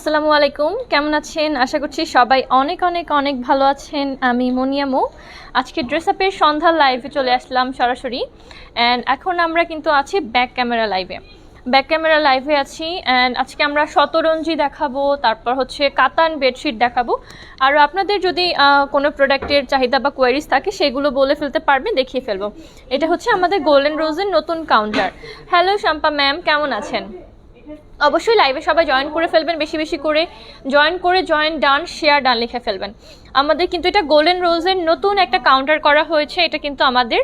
আসসালামু আলাইকুম, কেমন আছেন? আশা করছি সবাই অনেক অনেক অনেক ভালো আছেন। আমি মনিয়ামু। আজকে ড্রেস আপের সন্ধ্যার লাইভে চলে আসলাম সরাসরি। অ্যান্ড এখন আমরা কিন্তু আছি ব্যাক ক্যামেরা লাইভে আছি। অ্যান্ড আজকে আমরা শতরঞ্জি দেখাবো, তারপর হচ্ছে কাতান বেডশিট দেখাবো। আর আপনাদের যদি কোনো প্রোডাক্টের চাহিদা বা কোয়ারিজ থাকে সেগুলো বলে ফেলতে পারবেন, দেখিয়ে ফেলবো। এটা হচ্ছে আমাদের গোল্ডেন রোজের নতুন কাউন্টার। হ্যালো শাম্পা ম্যাম, কেমন আছেন? অবশ্যই লাইভে সবাই জয়েন করে ফেলবেন, বেশি বেশি করে জয়েন ডান শেয়ার ডান লিখে ফেলবেন। আমাদের কিন্তু এটা গোল্ডেন রোজের নতুন একটা কাউন্টার করা হয়েছে। এটা কিন্তু আমাদের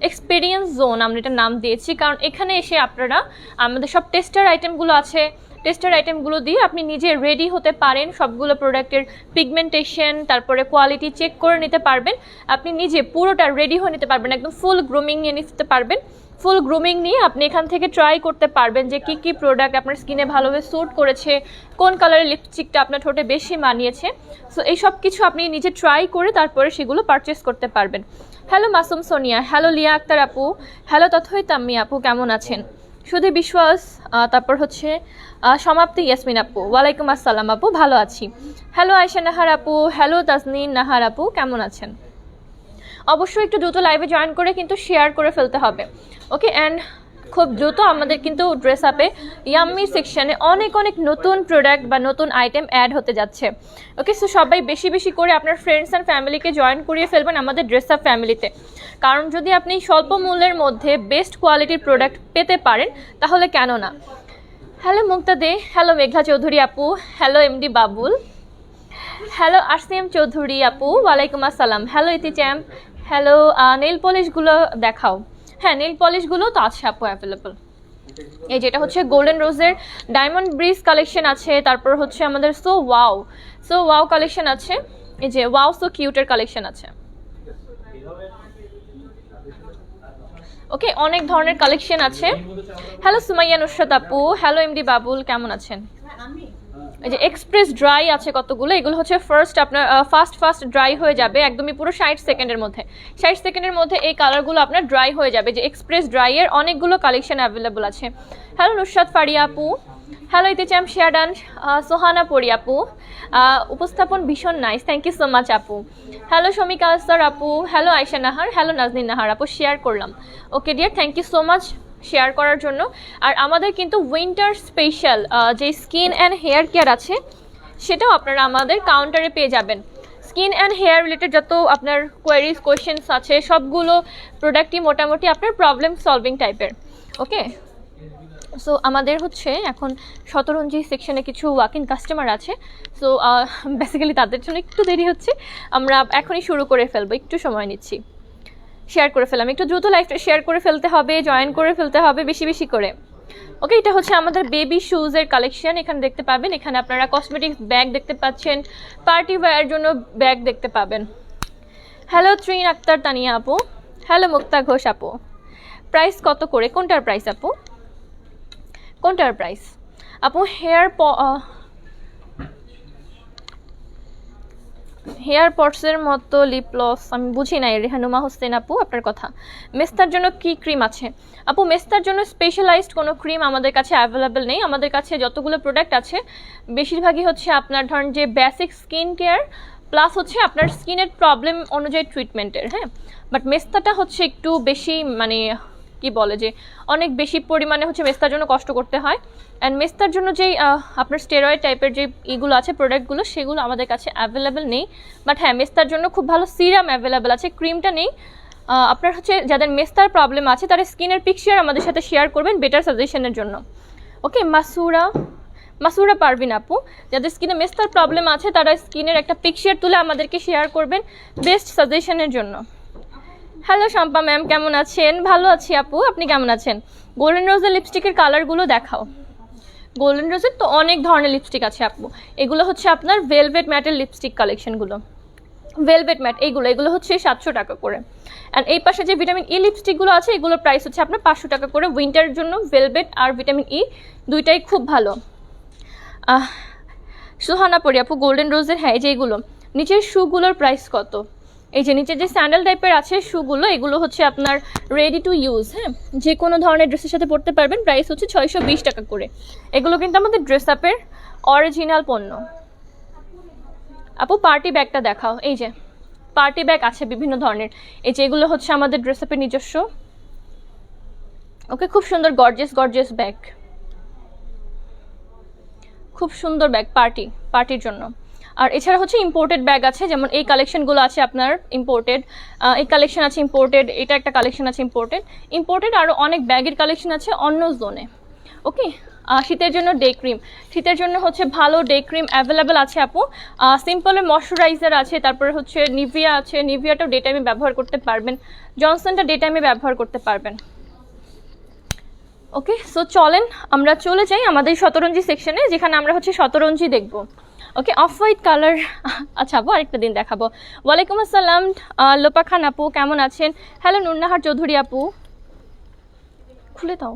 এক্সপিরিয়েন্স জোন আমরা এটা নাম দিয়েছি, কারণ এখানে এসে আপনারা আমাদের সব টেস্টার আইটেমগুলো দিয়ে আপনি নিজে রেডি হতে পারেন। সবগুলো প্রোডাক্টের পিগমেন্টেশন, তারপরে কোয়ালিটি চেক করে নিতে পারবেন। আপনি নিজে পুরোটা রেডি হয়ে নিতে পারবেন, একদম ফুল গ্রুমিং নিয়ে নিতে পারবেন। ফুল গ্রুমিং নিয়ে আপনি এখান থেকে ট্রাই করতে পারবেন যে কী প্রোডাক্ট আপনার স্কিনে ভালোভাবে স্যুট করেছে, কোন কালারের লিপস্টিকটা আপনার ঠোঁটে বেশি মানিয়েছে। সো এই সব কিছু আপনি নিজে ট্রাই করে তারপরে সেগুলো পারচেস করতে পারবেন। হ্যালো মাসুম সোনিয়া, হ্যালো লিয়া আক্তার আপু, হ্যালো তথই তাম্মি আপু, কেমন আছেন? সুধী বিশ্বাস, তারপর হচ্ছে সমাপ্তি ইয়াসমিন আপু, ওয়ালাইকুম আসসালাম আপু, ভালো আছি। হ্যালো আয়শা নাহার আপু, হ্যালো তাজনীন নাহার আপু, কেমন আছেন? অবশ্যই একটু দ্রুত লাইভে জয়েন করে কিন্তু শেয়ার করে ফেলতে হবে। ওকে, অ্যান্ড খুব দ্রুত আমাদের কিন্তু ড্রেস আপে ইয়াম্মি সেকশানে অনেক অনেক নতুন প্রোডাক্ট বা নতুন আইটেম অ্যাড হতে যাচ্ছে। ওকে, সো সবাই বেশি বেশি করে আপনার ফ্রেন্ডস অ্যান্ড ফ্যামিলিকে জয়েন করিয়ে ফেলবেন আমাদের ড্রেস আপ ফ্যামিলিতে। কারণ যদি আপনি স্বল্প মূল্যের মধ্যে বেস্ট কোয়ালিটির প্রোডাক্ট পেতে পারেন তাহলে কেন না। হ্যালো মুক্তাদে, হ্যালো মেঘলা চৌধুরী আপু, hello MD Babul, hello RCM Chowdhury আপু, ওয়ালাইকুম আসসালাম। হ্যালো ইতি চ্যাম্প, হ্যালো। নেল পলিশগুলো দেখাও। হ্যাঁ, নেল পলিশগুলো তো আছে আপু অ্যাভেলেবল। এই যেটা হচ্ছে গোল্ডেন রোজের ডায়মন্ড ব্রিজ কালেকশন আছে, তারপর হচ্ছে আমাদের সো ওয়াও কালেকশন আছে। এই যে ওয়াও সো কিউটের কালেকশন আছে। ওকে, অনেক ধরনের কালেকশন আছে। হ্যালো সুমাইয়া নুসরাত আপু, হ্যালো এমডি বাবুল, কেমন আছেন? এই যে এক্সপ্রেস ড্রাই আছে কতগুলো, এগুলো হচ্ছে আপনার ফাস্ট ড্রাই হয়ে যাবে একদমই পুরো 60 সেকেন্ডের মধ্যে এই কালারগুলো আপনার ড্রাই হয়ে যাবে। যে এক্সপ্রেস ড্রাইয়ের অনেকগুলো কালেকশন অ্যাভেলেবল আছে। হ্যালো নুসরাত ফারিয়া আপু, হ্যালো ইতিচাম শেয়াডান, সোহানা পরি আপু, উপস্থাপন ভীষণ nice, thank you so much আপু। হ্যালো শমিকা আস্তার আপু, হ্যালো আয়শা নাহার, হ্যালো নাজনীন নাহার আপু, শেয়ার করলাম। Okay dear, thank you so much share করার জন্য। আর আমাদের কিন্তু উইন্টার স্পেশাল যে স্কিন অ্যান্ড হেয়ার কেয়ার আছে সেটাও আপনারা আমাদের কাউন্টারে পেয়ে যাবেন। স্কিন অ্যান্ড হেয়ার রিলেটেড যত আপনার কোয়েরিজ কোয়েশ্চেন্স আছে সবগুলো প্রোডাক্টই মোটামুটি আপনার প্রবলেম সলভিং টাইপের। ওকে, সো আমাদের হচ্ছে এখন শতরঞ্জি সেকশনে কিছু ওয়াক ইন কাস্টমার আছে। সো বেসিক্যালি তাদের জন্য একটু দেরি হচ্ছে, আমরা এখনই শুরু করে ফেলবো, একটু সময় নিচ্ছি। শেয়ার করে ফেলাম, একটু দ্রুত লাইভটা শেয়ার করে ফেলতে হবে, জয়েন করে ফেলতে হবে বেশি বেশি করে। ওকে, এটা হচ্ছে আমাদের বেবি শুজের কালেকশন। এখানে দেখতে পাবেন, এখানে আপনারা কসমেটিক্স ব্যাগ দেখতে পাচ্ছেন, পার্টি ওয়্যার জন্য ব্যাগ দেখতে পাবেন। হ্যালো ত্রিন আক্তার তানিয়া আপু, হ্যালো মুক্তা ঘোষ আপু, প্রাইস কত করে? কোনটার প্রাইস আপু? কোনটার প্রাইস আপু? হেয়ার পটসের মতো লিপ গ্লস আমি বুঝি নাই রেহানুমা হোসেন আপু আপনার কথা। মেস্তার জন্য কি ক্রিম আছে আপু? মেস্তার জন্য স্পেশালাইজড কোনো ক্রিম আমাদের কাছে অ্যাভেলেবেল নেই। আমাদের কাছে যতগুলো প্রোডাক্ট আছে বেশিরভাগই হচ্ছে আপনার ধরেন যে বেসিক স্কিন কেয়ার প্লাস হচ্ছে আপনার স্কিনের প্রবলেম অনুযায়ী ট্রিটমেন্টের। হ্যাঁ, বাট মেস্তাটা হচ্ছে একটু বেশি মানে কি বলে যে অনেক বেশি পরিমাণে হচ্ছে মেস্তার জন্য কষ্ট করতে হয়। অ্যান্ড মেস্তার জন্য যেই আপনার স্টেরয়েড টাইপের যে ইগুলো আছে প্রোডাক্টগুলো সেগুলো আমাদের কাছে অ্যাভেলেবেল নেই। বাট হ্যাঁ, মেস্তার জন্য খুব ভালো সিরাম অ্যাভেলেবেল আছে, ক্রিমটা নেই। আপনার হচ্ছে যাদের মেস্তার প্রবলেম আছে তারা স্কিনের পিকচার আমাদের সাথে শেয়ার করবেন বেটার সাজেশনের জন্য। ওকে, মাসুরা পারভিন আপু, যাদের স্কিনে মেস্তার প্রবলেম আছে তারা স্কিনের একটা পিকচার তুলে আমাদেরকে শেয়ার করবেন বেস্ট সাজেশনের জন্য। হ্যালো শম্পা ম্যাম, কেমন আছেন? ভালো আছি আপু, আপনি কেমন আছেন? গোল্ডেন রোজের লিপস্টিকের কালারগুলো দেখাও। গোল্ডেন রোজের তো অনেক ধরনের লিপস্টিক আছে আপু। এগুলো হচ্ছে আপনার ভেলভেট ম্যাটের লিপস্টিক কালেকশনগুলো, ভেলভেট ম্যাট এগুলো হচ্ছে 700 টাকা করে। অ্যান্ড এই পাশে যে ভিটামিন ই লিপস্টিকগুলো আছে এগুলোর প্রাইস হচ্ছে আপনার 500 টাকা করে। উইন্টারের জন্য ভেলভেট আর ভিটামিন ই দুইটাই খুব ভালো। সুহানা পরি আপু, গোল্ডেন রোজের হ্যাঁ এই যে এগুলো নিচের শুগুলোর প্রাইস কত? এই যে নিচে যে স্যান্ডেল টাইপের আছে শুগুলো, এগুলো হচ্ছে আপনার রেডি টু ইউজ। হ্যাঁ, যে কোনো ধরনের ড্রেসের সাথে পরতে পারবেন। প্রাইস হচ্ছে 620 টাকা করে। এগুলো কিন্তু আমাদের ড্রেস আপের অরিজিনাল পণ্য। আপু পার্টি ব্যাগটা দেখাও। এই যে পার্টি ব্যাগ আছে বিভিন্ন ধরনের, এই যে এগুলো হচ্ছে আমাদের ড্রেস আপের নিজস্ব। ওকে, খুব সুন্দর গর্জিয়াস গর্জিয়াস ব্যাগ, খুব সুন্দর ব্যাগ পার্টির জন্য। আর এছাড়া হচ্ছে ইম্পোর্টেড ব্যাগ আছে, যেমন এই কালেকশনগুলো আছে আপনার ইম্পোর্টেড, এই কালেকশন আছে ইম্পোর্টেড, এটা একটা কালেকশন আছে ইম্পোর্টেড আরও অনেক ব্যাগের কালেকশন আছে অন্য জোনে। ওকে, শীতের জন্য ডে ক্রিম, শীতের জন্য হচ্ছে ভালো ডে ক্রিম অ্যাভেলেবেল আছে আপু। সিম্পলের ময়শ্চারাইজার আছে, তারপরে হচ্ছে নিভিয়া আছে, নিভিয়াটাও ডে টাইমে ব্যবহার করতে পারবেন, জনসনটা ডে টাইমে ব্যবহার করতে পারবেন। ওকে, সো চলেন আমরা চলে যাই আমাদের শতরঞ্জি সেকশনে, যেখানে আমরা হচ্ছে শতরঞ্জি দেখব। ওকে, অফ হোয়াইট কালার। আচ্ছা আপু আরেকটা দিন দেখাবো। ওয়ালাইকুম আসসালাম লোপা খান আপু, কেমন আছেন? হ্যালো নুরনাহার চৌধুরী আপু, খুলে দাও।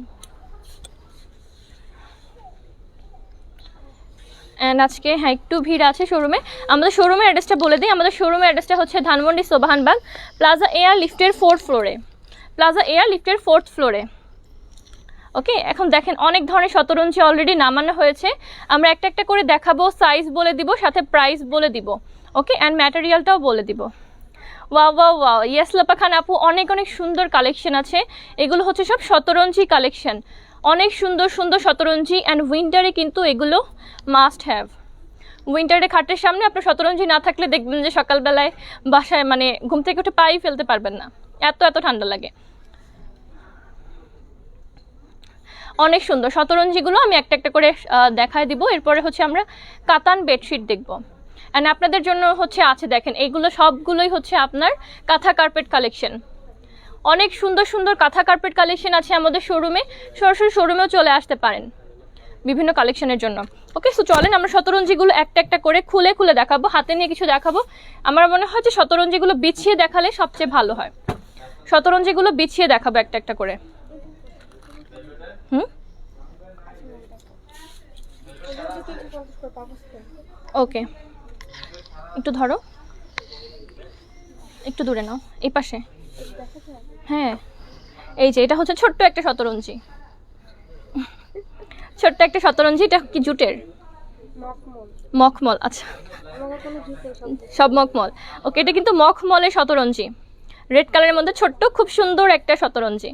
অ্যান্ড আজকে হ্যাঁ একটু ভিড় আছে শোরুমে। আমাদের শোরুমের অ্যাড্রেসটা বলে দিই, আমাদের শোরুমের অ্যাড্রেসটা হচ্ছে ধানমন্ডি সোবাহানবাগ প্লাজা এয়ার লিফটের 4th ফ্লোরে, প্লাজা এয়ার লিফটের 4th ফ্লোরে। ওকে, এখন দেখেন অনেক ধরনের শতরঞ্জি অলরেডি নামানো হয়েছে, আমরা একটা একটা করে দেখাবো, সাইজ বলে দিব, সাথে প্রাইস বলে দিব। ওকে, অ্যান্ড ম্যাটেরিয়ালটাও বলে দিব। Wow wow wow, yes Lopa Khan আপু, অনেক অনেক সুন্দর কালেকশন আছে, এগুলো হচ্ছে সব শতরঞ্জি কালেকশন, অনেক সুন্দর সুন্দর শতরঞ্জি। অ্যান্ড উইন্টারে কিন্তু এগুলো মাস্ট হ্যাভ। উইন্টারে খাটের সামনে আপনার শতরঞ্জি না থাকলে দেখবেন যে সকালবেলায় বাসায় মানে ঘুম থেকে উঠে পাই ফেলতে পারবেন না, এত এত ঠান্ডা লাগে। অনেক সুন্দর শতরঞ্জিগুলো আমি একটা একটা করে দেখায় দিব। এরপরে হচ্ছে আমরা কাতান বেডশিট দেখব। অ্যান্ড আপনাদের জন্য হচ্ছে আছে, দেখেন এইগুলো সবগুলোই হচ্ছে আপনার কাঁথা কার্পেট কালেকশন, অনেক সুন্দর সুন্দর কাঁথা কার্পেট কালেকশন আছে আমাদের শোরুমে, সরাসরি শোরুমেও চলে আসতে পারেন বিভিন্ন কালেকশনের জন্য। ওকে, সো চলেন আমরা শতরঞ্জিগুলো একটা একটা করে খুলে খুলে দেখাবো, হাতে নিয়ে কিছু দেখাবো। আমার মনে হয় যে শতরঞ্জিগুলো বিছিয়ে দেখালে সবচেয়ে ভালো হয়, শতরঞ্জিগুলো বিছিয়ে দেখাবো একটা একটা করে। ওকে, একটু ধরো, একটু দূরে নাও, এই পাশে। হ্যাঁ, এই যে এটা হচ্ছে ছোট্ট একটা শতরঞ্জি, ছোট্ট একটা শতরঞ্জি। এটা কি জুটের? মখমল। আচ্ছা, সব মখমল। ওকে, এটা কিন্তু মখমলের শতরঞ্জি, রেড কালারের মধ্যে ছোট্ট খুব সুন্দর একটা শতরঞ্জি।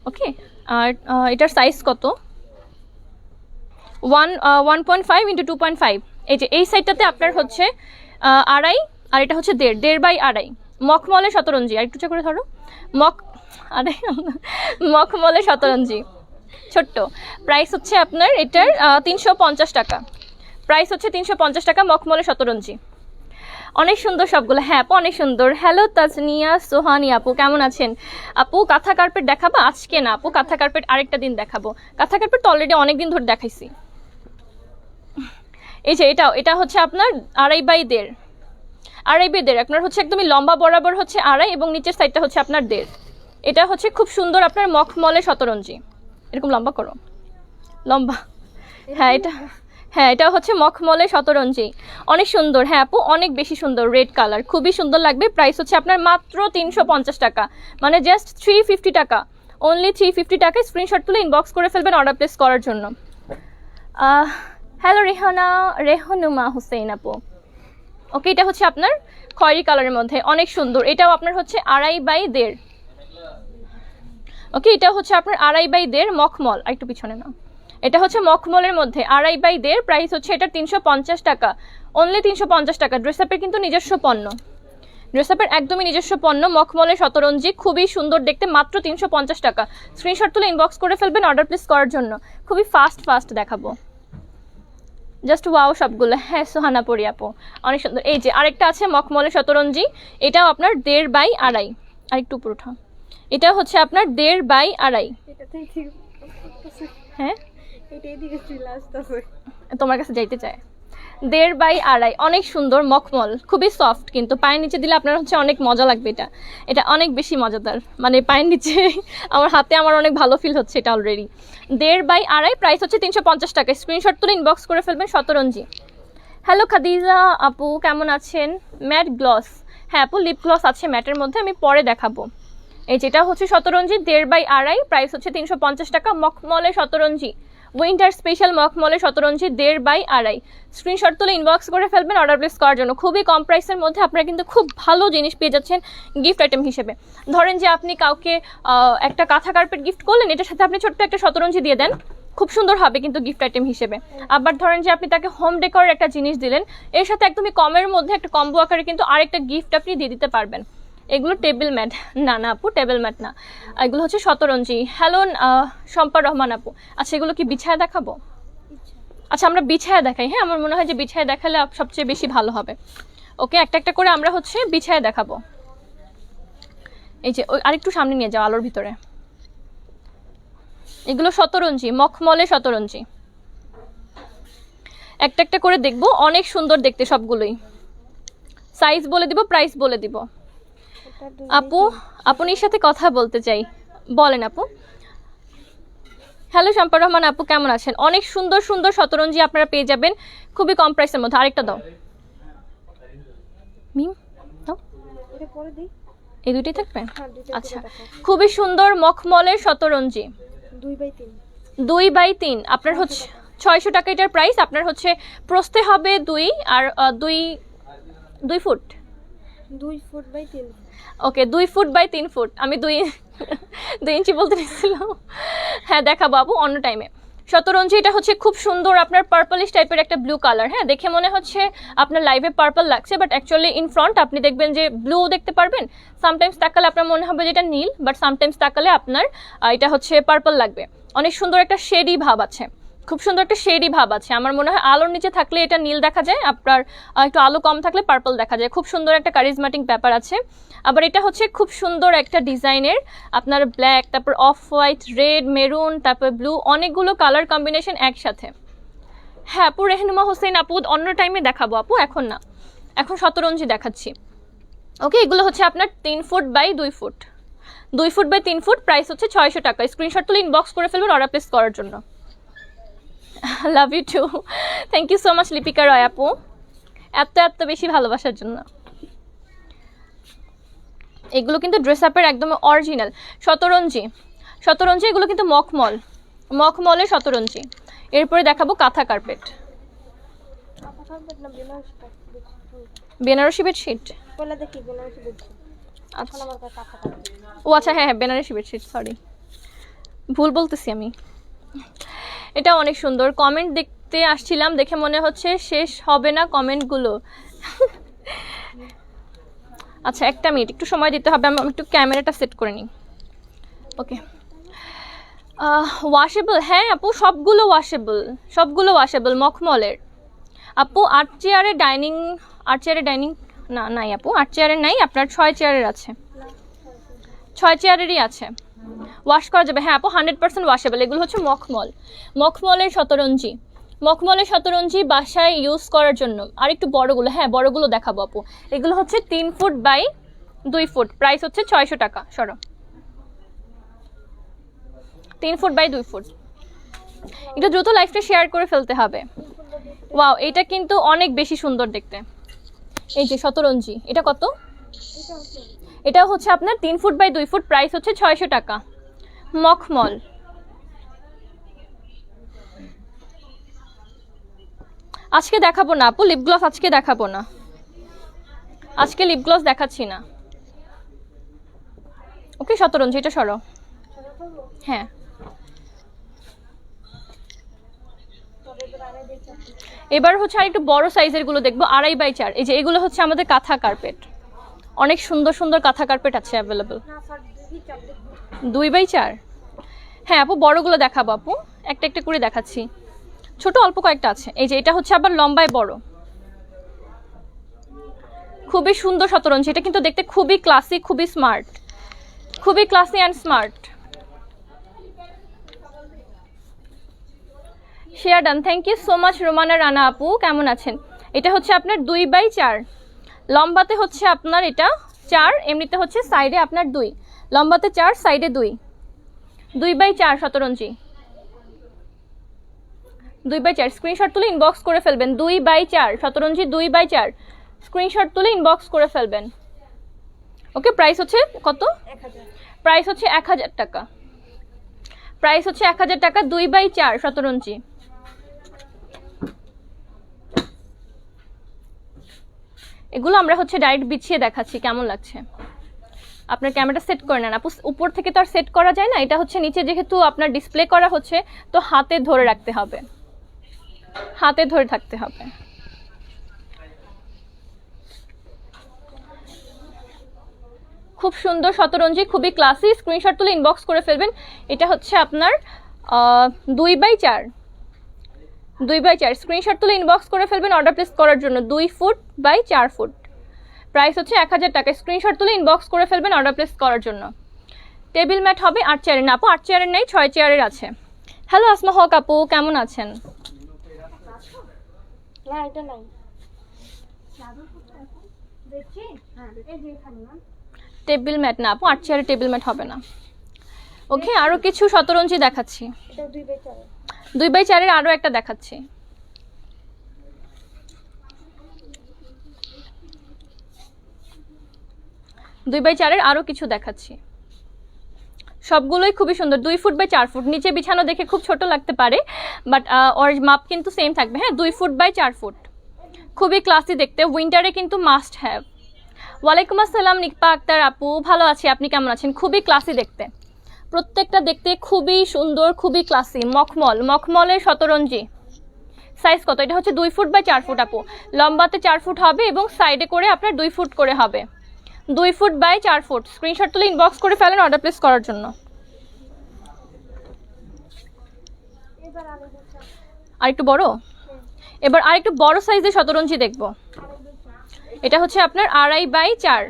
ওকে, আর এটার সাইজ কত? 1.5 × 2.5। এই যে এই সাইডটাতে আপনার হচ্ছে 2.5, আর এটা হচ্ছে 1.5 বাই 2.5, মখমলের শতরঞ্জি। আর একটু করে ধরো, মখমলের শতরঞ্জি ছোট্ট। প্রাইস হচ্ছে আপনার এটার 350 টাকা, প্রাইস হচ্ছে 350 টাকা মখমলের শতরঞ্জি। অনেক সুন্দর সবগুলো। হ্যাঁ আপু অনেক সুন্দর। হ্যালো তাজনিয়া সোহানি আপু, কেমন আছেন? আপু কাঁথা কার্পেট দেখাবো আজকে না আপু, কাঁথা কার্পেট আরেকটা দিন দেখাবো, কাঁথা কার্পেট তো অলরেডি অনেকদিন ধরে দেখাইছি। এই যে এটা হচ্ছে আপনার 2.5 বাই 1.5 আপনার হচ্ছে একদমই লম্বা বরাবর হচ্ছে 2.5, এবং নিচের সাইডটা হচ্ছে আপনার 1.5। এটা হচ্ছে খুব সুন্দর আপনার মখমলের শতরঞ্জি, এরকম লম্বা করো, লম্বা। হ্যাঁ এটা হচ্ছে মখমলের শতরঞ্জি, অনেক সুন্দর। হ্যাঁ আপু অনেক বেশি সুন্দর, রেড কালার, খুবই সুন্দর লাগবে। প্রাইস হচ্ছে আপনার মাত্র 350 টাকা, মানে জাস্ট 350 টাকা, অনলি 350 টাকায়। স্ক্রিনশট তুলে ইনবক্স করে ফেলবেন অর্ডার প্লেস করার জন্য। হ্যালো রেহনুমা হুসেইন আপু। ওকে, এটা হচ্ছে আপনার খয়েরি কালারের মধ্যে, অনেক সুন্দর। এটাও আপনার হচ্ছে 2.5 বাই 1.5। ওকে, এটা হচ্ছে আপনার 2.5 বাই 1.5 মখমল। আর একটু পিছনে না, এটা হচ্ছে মখমলের মধ্যে 2.5 বাই 1.5। প্রাইস হচ্ছে এটা 350 টাকা, অনলি 350 টাকা। ড্রেস আপের কিন্তু নিজস্ব পণ্য, ড্রেস আপের একদমই নিজস্ব পণ্য, মখমলের শতরঞ্জি, খুবই সুন্দর দেখতে, মাত্র 350 টাকা। স্ক্রিনশট তুলে ইনবক্স করে ফেলবেন অর্ডার প্লেস করার জন্য। খুবই ফাস্ট দেখাবো, জাস্ট ওয়াও সবগুলো। হ্যাঁ সোহানা পরি আপু অনেক সুন্দর। এই যে আরেকটা আছে মখমলের শতরঞ্জি, এটাও আপনার 1.5 বাই 2.5। আরেকটু উপর উঠা, এটা হচ্ছে আপনার 1.5 বাই 2.5। হ্যাঁ তোমার কাছে যাইতে চায়। 1.5 বাই 2.5, অনেক সুন্দর মখমল, খুবই সফট, কিন্তু পায়ের নিচে দিলে আপনার হচ্ছে অনেক মজা লাগবে। এটা অনেক বেশি মজাদার, মানে পায়ের নিচে আমার হাতে আমার অনেক ভালো ফিল হচ্ছে এটা অলরেডি। 1.5 বাই 2.5, প্রাইস হচ্ছে 350 টাকা। স্ক্রিনশট তুলে ইনবক্স করে ফেলবেন শতরঞ্জি। হ্যালো খাদিজা আপু, কেমন আছেন? ম্যাট গ্লস, হ্যাঁ আপু লিপ গ্লস আছে ম্যাটের মধ্যে, আমি পরে দেখাবো। এই যেটা হচ্ছে শতরঞ্জি 1.5 বাই 2.5, প্রাইস হচ্ছে 350 টাকা, মখমলের শতরঞ্জি, উইন্টার স্পেশাল মখমলের শতরঞ্জি 1.5 বাই 2.5। স্ক্রিনশট তুলে ইনবক্স করে ফেলবেন অর্ডার প্লেস করার জন্য। খুবই কম প্রাইসের মধ্যে আপনারা কিন্তু খুব ভালো জিনিস পেয়ে যাচ্ছেন গিফট আইটেম হিসেবে। ধরেন যে আপনি কাউকে একটা কাঁথা কার্পেট গিফট করলেন, এটার সাথে আপনি ছোট্ট একটা শতরঞ্জি দিয়ে দেন, খুব সুন্দর হবে কিন্তু গিফট আইটেম হিসেবে। আবার ধরেন যে আপনি তাকে হোম ডেকোরের একটা জিনিস দিলেন, এর সাথে একদমই কমের মধ্যে একটা কম্বো আকারে কিন্তু আরেকটা গিফট আপনি দিয়ে দিতে পারবেন। এগুলো টেবিল ম্যাট না, না আপু টেবিল ম্যাট না, এগুলো হচ্ছে শতরঞ্জি। হ্যালো শম্পা রহমান আপু, আচ্ছা এগুলো কি বিছায় দেখাবো? আচ্ছা আমরা বিছায় দেখাই, হ্যাঁ আমার মনে হয় যে বিছায় দেখালে সবচেয়ে বেশি ভালো হবে। ওকে, একটা একটা করে আমরা হচ্ছে বিছায় দেখাবো। এই যে আরেকটু সামনে নিয়ে যাও আলোর ভিতরে। এগুলো শতরঞ্জি, মখমলে শতরঞ্জি। একটা একটা করে দেখবো, অনেক সুন্দর দেখতে সবগুলোই। সাইজ বলে দিব, প্রাইস বলে দিব। আপু আপনির সাথে কথা বলতে চাই, বলেন আপু। হ্যালো শম্পা রহমান আপু, কেমন আছেন? অনেক সুন্দর সুন্দর শতরঞ্জি আপনারা পেয়ে যাবেন খুবই কম প্রাইসের মধ্যে। আরেকটা দাও মিম, দাও, এই দুইটাই থাকবে। আচ্ছা, খুবই সুন্দর মখমলের শতরঞ্জি 2 বাই 3। আপনার হচ্ছে 600 টাকা এটার প্রাইস। আপনার হচ্ছে প্রস্থে হবে 2 আর 2 feet, 2 feet by 3। Okay 2 feet by 3 feet. আমি 2 ইঞ্চি বলতে নিয়েছিলাম। হ্যাঁ দেখাবো আপু অন্য টাইমে। শতরঞ্জি এটা হচ্ছে খুব সুন্দর আপনার পার্পলিশ টাইপের একটা ব্লু কালার। হ্যাঁ দেখে মনে হচ্ছে আপনার লাইভে পার্পল লাগছে, বাট অ্যাকচুয়ালি ইন ফ্রন্ট আপনি দেখবেন যে ব্লু দেখতে পারবেন। সামটাইমস তাকালে আপনার মনে হবে যে এটা নীল, বাট সামটাইমস তাকালে আপনার এটা হচ্ছে পার্পল লাগবে। অনেক সুন্দর একটা শেডি ভাব আছে, খুব সুন্দর একটা শেডি ভাব আছে। আমার মনে হয় আলোর নিচে থাকলে এটা নীল দেখা যায়, আপনার একটু আলো কম থাকলে পার্পল দেখা যায়। খুব সুন্দর একটা কারিজমেটিক ব্যাপার আছে। আবার এটা হচ্ছে খুব সুন্দর একটা ডিজাইনের, আপনার ব্ল্যাক, তারপর অফ হোয়াইট, রেড, মেরুন, তারপর ব্লু, অনেকগুলো কালার কম্বিনেশন একসাথে। হ্যাঁ আপু রেহনুমা হোসেন আপু, অন্য টাইমে দেখাবো আপু, এখন না, এখন শতরঞ্জি দেখাচ্ছি। ওকে, এগুলো হচ্ছে আপনার 3 feet by 2 feet, 2 feet by 3 feet. Price হচ্ছে 600 টাকা। স্ক্রিনশট তুলে ইনবক্স করে ফেলবেন অর্ডার প্লেস করার জন্য। Love you too, thank you so much Lipika Roy আপু, এত বেশি ভালোবাসার জন্য। এগুলো কিন্তু ড্রেস আপের একদম অরিজিনাল শতরঞ্জি। শতরঞ্জি এগুলো কিন্তু মখমলের শতরঞ্জি। এরপরে দেখাবো কাঁথা কার্পেট, বেনারসি বেডশিট। ও আচ্ছা হ্যাঁ হ্যাঁ বেনারসি বেডশিট, সরি ভুল বলতেছি আমি। এটা অনেক সুন্দর। কমেন্ট দেখতে আসছিলাম, দেখে মনে হচ্ছে শেষ হবে না কমেন্টগুলো। আচ্ছা একটা মিনিট, একটু সময় দিতে হবে, আমি একটু ক্যামেরাটা সেট করে নিই। ওকে, ওয়াশেবল, হ্যাঁ আপু সবগুলো ওয়াশেবল মখমলের। আপু 8 চেয়ারের ডাইনিং না নাই আপু, 8 চেয়ারের নাই, আপনার 6 চেয়ারের আছে, 6 চেয়ারেরই আছে, ওয়াশ করা যাবে। হ্যাঁ আপু 100% ওয়াশেবল। এগুলো হচ্ছে মখমলের শতরঞ্জি, মখমলের শতরঞ্জি বাসায় ইউজ করার জন্য। আর একটু বড়গুলো, হ্যাঁ বড়গুলো দেখাবো আপু। এগুলো হচ্ছে 3 ফুট বাই 2 ফুট, প্রাইস হচ্ছে 600 টাকা। সরো, 3 ফুট বাই 2 ফুট। এটা দ্রুত লাইফটা শেয়ার করে ফেলতে হবে। ওয়াও, এটা কিন্তু অনেক বেশি সুন্দর দেখতে। এই যে শতরঞ্জি, এটা কত? এটা হচ্ছে আপনার 3 ফুট বাই 2 ফুট, প্রাইস হচ্ছে 600 টাকা। মখমল। আজকে দেখাবো না আপু লিপ গ্লস, আজকে দেখাবো না, আজকে লিপ গ্লস দেখাচ্ছি না। ওকে শতরঞ্জি, এটা সরো। হ্যাঁ এবার হচ্ছে আর একটু বড় সাইজের গুলো দেখবো, 2.5 বাই 4। এই যে এগুলো হচ্ছে আমাদের কাঁথা কার্পেট, অনেক সুন্দর সুন্দর কাঁথা কার্পেট আছে অ্যাভেলেবল। 2 বাই 4। হ্যাঁ আপু বড়গুলো দেখাবো আপু, একটা একটা করে দেখাচ্ছি, ছোট অল্প কয়েকটা আছে। এই যে এটা হচ্ছে আবার লম্বায় বড়, খুবই সুন্দর শতরঞ্জি। এটা কিন্তু দেখতে খুবই ক্লাসি, খুবই স্মার্ট, খুবই classy and smart. Share done, thank you so much Romana Rana আপু, কেমন আছেন? এটা হচ্ছে আপনার 2 বাই 4, লম্বাতে হচ্ছে আপনার এটা 4, এমনিতে হচ্ছে সাইডে আপনার 2, লম্বাতে 4 সাইডে 2, 2 বাই 4 শতরঞ্জি, 2 বাই 4। স্ক্রিনশট তুলে ইনবক্স করে ফেলবেন, 2 বাই 4 শতরঞ্জি, 2 বাই 4। স্ক্রিনশট তুলে ইনবক্স করে ফেলবেন। ওকে, প্রাইস হচ্ছে কত? 1000। প্রাইস হচ্ছে 1000 টাকা। প্রাইস হচ্ছে 1000 টাকা, 2x4 শতরঞ্জি। এগুলো আমরা হচ্ছে ডাইরেক্ট বিছিয়ে দেখাচ্ছি কেমন লাগছে। আপনার ক্যামেরাটা সেট করে নেন আপু, উপর থেকে তো আর সেট করা যায় না, এটা হচ্ছে নিচে যেহেতু আপনার ডিসপ্লে করা হচ্ছে তো হাতে ধরে রাখতে হবে, হাতে ধরে থাকতে হবে। খুব সুন্দর শতরঞ্জি, খুবই ক্লাসি, স্ক্রিনশট তুলে ইনবক্স করে ফেলবেন। এটা হচ্ছে আপনার 2x4, 2x4 স্ক্রিনশট তুলে ইনবক্স করে ফেলবেন অর্ডার প্লেস করার জন্য। 2 ফুট বাই 4 ফুট, প্রাইস হচ্ছে 1000 টাকা। স্ক্রিনশট তুলে ইনবক্স করে ফেলবেন অর্ডার প্লেস করার জন্য। টেবিল ম্যাট হবে 8 চেয়ারের, না আপু 8 চেয়ারের নেই, 6 চেয়ারের আছে। হ্যালো আসমা হক আপু, কেমন আছেন? টেবিল ম্যাট না আপু, 8 চেয়ারের টেবিল ম্যাট হবে না। ওকে, আরো কিছু শতরঞ্জি দেখাচ্ছি। 2x4 আরো একটা দেখাচ্ছি। দুই বাই 4 আরো কিছু দেখাচ্ছি, সবগুলোই খুবই সুন্দর। 2 ফুট বাই 4 ফুট, নিচে বিছানো দেখে খুব ছোট লাগতে পারে বাট ওর মাপ কিন্তু সেম থাকবে। হ্যাঁ, 2 ফুট বাই 4 ফুট, খুবই ক্লাসি দেখতে, উইন্টারে কিন্তু মাস্ট হ্যাভ। ওয়ালাইকুম আসসালাম নিকপা আক্তার আপু, ভালো আছি, আপনি কেমন আছেন? খুবই ক্লাসি দেখতে, প্রত্যেকটা দেখতে খুবই সুন্দর, খুবই ক্লাসি। মখমলের শতরঞ্জি। সাইজ কত? এটা হচ্ছে 2 ফুট বাই 4 ফুট আপু, লম্বাতে 4 ফুট হবে এবং সাইডে করে আপনার 2 ফুট করে হবে। 2 ফুট বাই 4 ফুট, স্ক্রিনশট তুলে ইনবক্স করে ফেলেন অর্ডার প্লেস করার জন্য। আরেকটু বড়, এবার আরেকটু বড় সাইজের শতরঞ্জি দেখব। এটা হচ্ছে আপনার 2.5x4,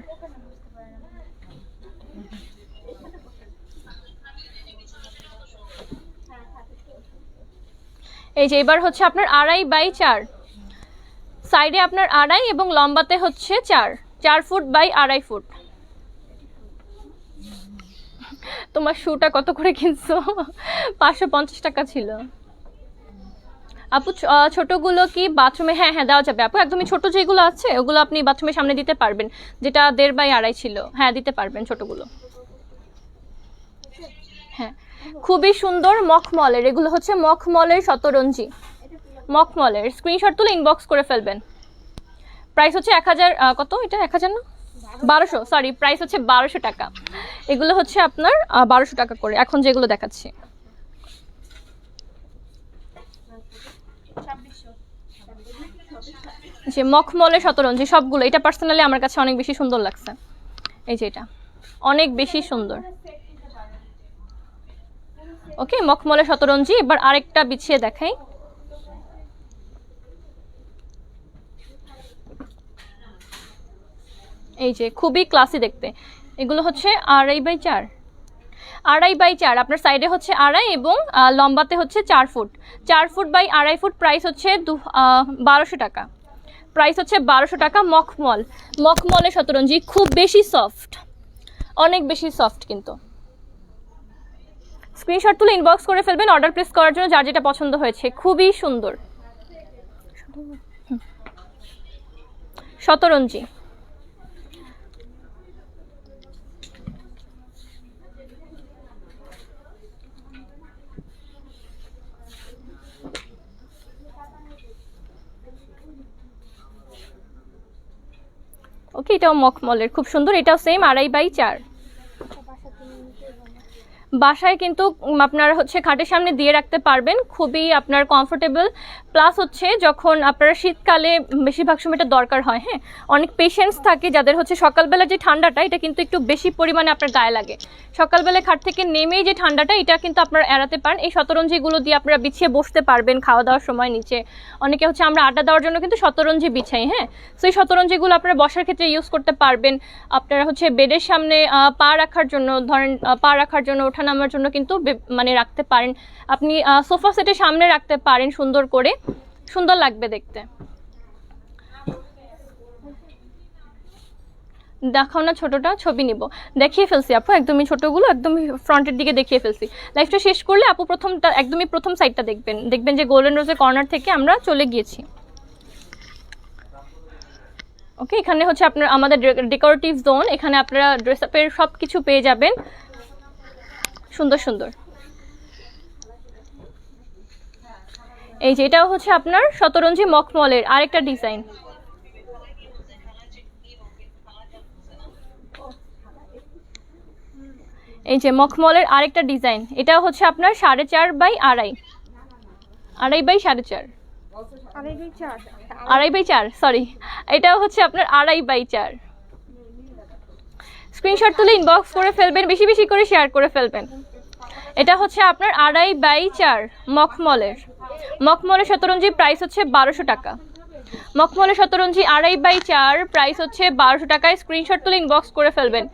এই যে এবার হচ্ছে আপনার 2.5x4, সাইডে আপনার 2.5 এবং লম্বাতে হচ্ছে 4 ফুট বাই 2.5 ফুট। তোমার শুটা কত করে কিনছো? 550 টাকা ছিল আপু। ছোটগুলো কি বাথরুমে? হ্যাঁ হ্যাঁ দেওয়া যাবে আপু, একদমই ছোট যেগুলো আছে ওগুলো আপনি বাথরুমের সামনে দিতে পারবেন, যেটা 1.5 বাই 2.5 ছিল। হ্যাঁ দিতে পারবেন ছোটগুলো। হ্যাঁ, খুবই সুন্দর মখমলের, এগুলো হচ্ছে মখমলের শতরঞ্জি, মখমলের। স্ক্রিনশট তুলে ইনবক্স করে ফেলবেন। প্রাইস হচ্ছে 1000, কত এটা? 1000 না, 1200, সরি, প্রাইস হচ্ছে 1200 টাকা। এগুলো হচ্ছে আপনার 1200 টাকা করে এখন যেগুলো দেখাচ্ছি। যে মখমলের শতরঞ্জি সবগুলো, এটা পার্সোনালি আমার কাছে অনেক বেশি সুন্দর লাগছে। এই যে এটা অনেক বেশি সুন্দর। ওকে, মখমলের শতরঞ্জি। এবার আরেকটা বিছিয়ে দেখাই। এই যে খুবই ক্লাসি দেখতে, এগুলো হচ্ছে 2.5x4, 2.5x4, আপনার সাইডে হচ্ছে 2.5 এবং লম্বাতে হচ্ছে 4 feet, 4 feet by 2.5 feet. Price হচ্ছে 1200 টাকা, প্রাইস হচ্ছে 1200 টাকা। মখমলের শতরঞ্জি, খুব বেশি সফট, অনেক বেশি সফট কিন্তু। স্ক্রিনশট তুলে ইনবক্স করে ফেলবেন অর্ডার প্লেস করার জন্য, যার যেটা পছন্দ হয়েছে। খুবই সুন্দর শতরঞ্জি। ওকে, এটাও মখমলের, খুব সুন্দর, এটাও সেম 2.5x4। বাসায় কিন্তু আপনারা হচ্ছে খাটের সামনে দিয়ে রাখতে পারবেন, খুবই আপনার কমফোর্টেবল। প্লাস হচ্ছে যখন আপনারা শীতকালে বেশিরভাগ সময় এটা দরকার হয়, হ্যাঁ, অনেক পেশেন্টস থাকে যাদের হচ্ছে সকালবেলা যে ঠান্ডাটা এটা কিন্তু একটু বেশি পরিমাণে আপনার গায়ে লাগে, সকালবেলা খাট থেকে নেমেই যে ঠান্ডাটা এটা কিন্তু আপনারা এড়াতে পারেন। এই শতরঞ্জিগুলো দিয়ে আপনারা বিছিয়ে বসতে পারবেন খাওয়া দাওয়ার সময় নিচে। অনেকে হচ্ছে আমরা আড্ডা দেওয়ার জন্য কিন্তু শতরঞ্জি বিছাই, হ্যাঁ, তো এই শতরঞ্জিগুলো আপনারা বসার ক্ষেত্রে ইউজ করতে পারবেন। আপনারা হচ্ছে বেডের সামনে পা রাখার জন্য, ধরেন পা রাখার জন্য, ওঠা নামার জন্য কিন্তু মানে রাখতে পারেন। আপনি সোফা সেটের সামনে রাখতে পারেন, সুন্দর করে, সুন্দর লাগবে দেখতে। দেখাও না ছোটটা, ছবি নিব। দেখিয়ে ফেলছি আপু, একদমই ছোটগুলো একদমই ফ্রন্টের দিকে দেখিয়ে ফেলছি। লাইভটা শেষ করলে আপু প্রথমটা, একদমই প্রথম সাইডটা দেখবেন যে গোল্ডেন রোজের কর্নার থেকে আমরা চলে গিয়েছি। ওকে, এখানে হচ্ছে আপনার আমাদের ডেকোরেটিভ জোন, এখানে আপনারা ড্রেস আপের সব কিছু পেয়ে যাবেন, সুন্দর সুন্দর। এই যে এটাও হচ্ছে আপনার শতরঞ্জি মখমলের আরেকটা ডিজাইন। এই যে মখমলের আরেকটা ডিজাইন, এটাও হচ্ছে আপনার 4.5 বাই 2.5, 2.5 বাই 4.5, 2.5 বাই 4, সরি, এটাও হচ্ছে আপনার 2.5 বাই 4। স্ক্রিনশট তুলে ইনবক্স করে ফেলবেন, বেশি বেশি করে শেয়ার করে ফেলবেন। এটা হচ্ছে আপনার 2.5 বাই 4 মখমলের শতরঞ্জি, প্রাইস হচ্ছে 1200 টাকা। মখমলের শতরঞ্জি 2.5 বাই 4, প্রাইস হচ্ছে 1200 টাকায়। স্ক্রিনশট তুলে ইনবক্স করে ফেলবেন,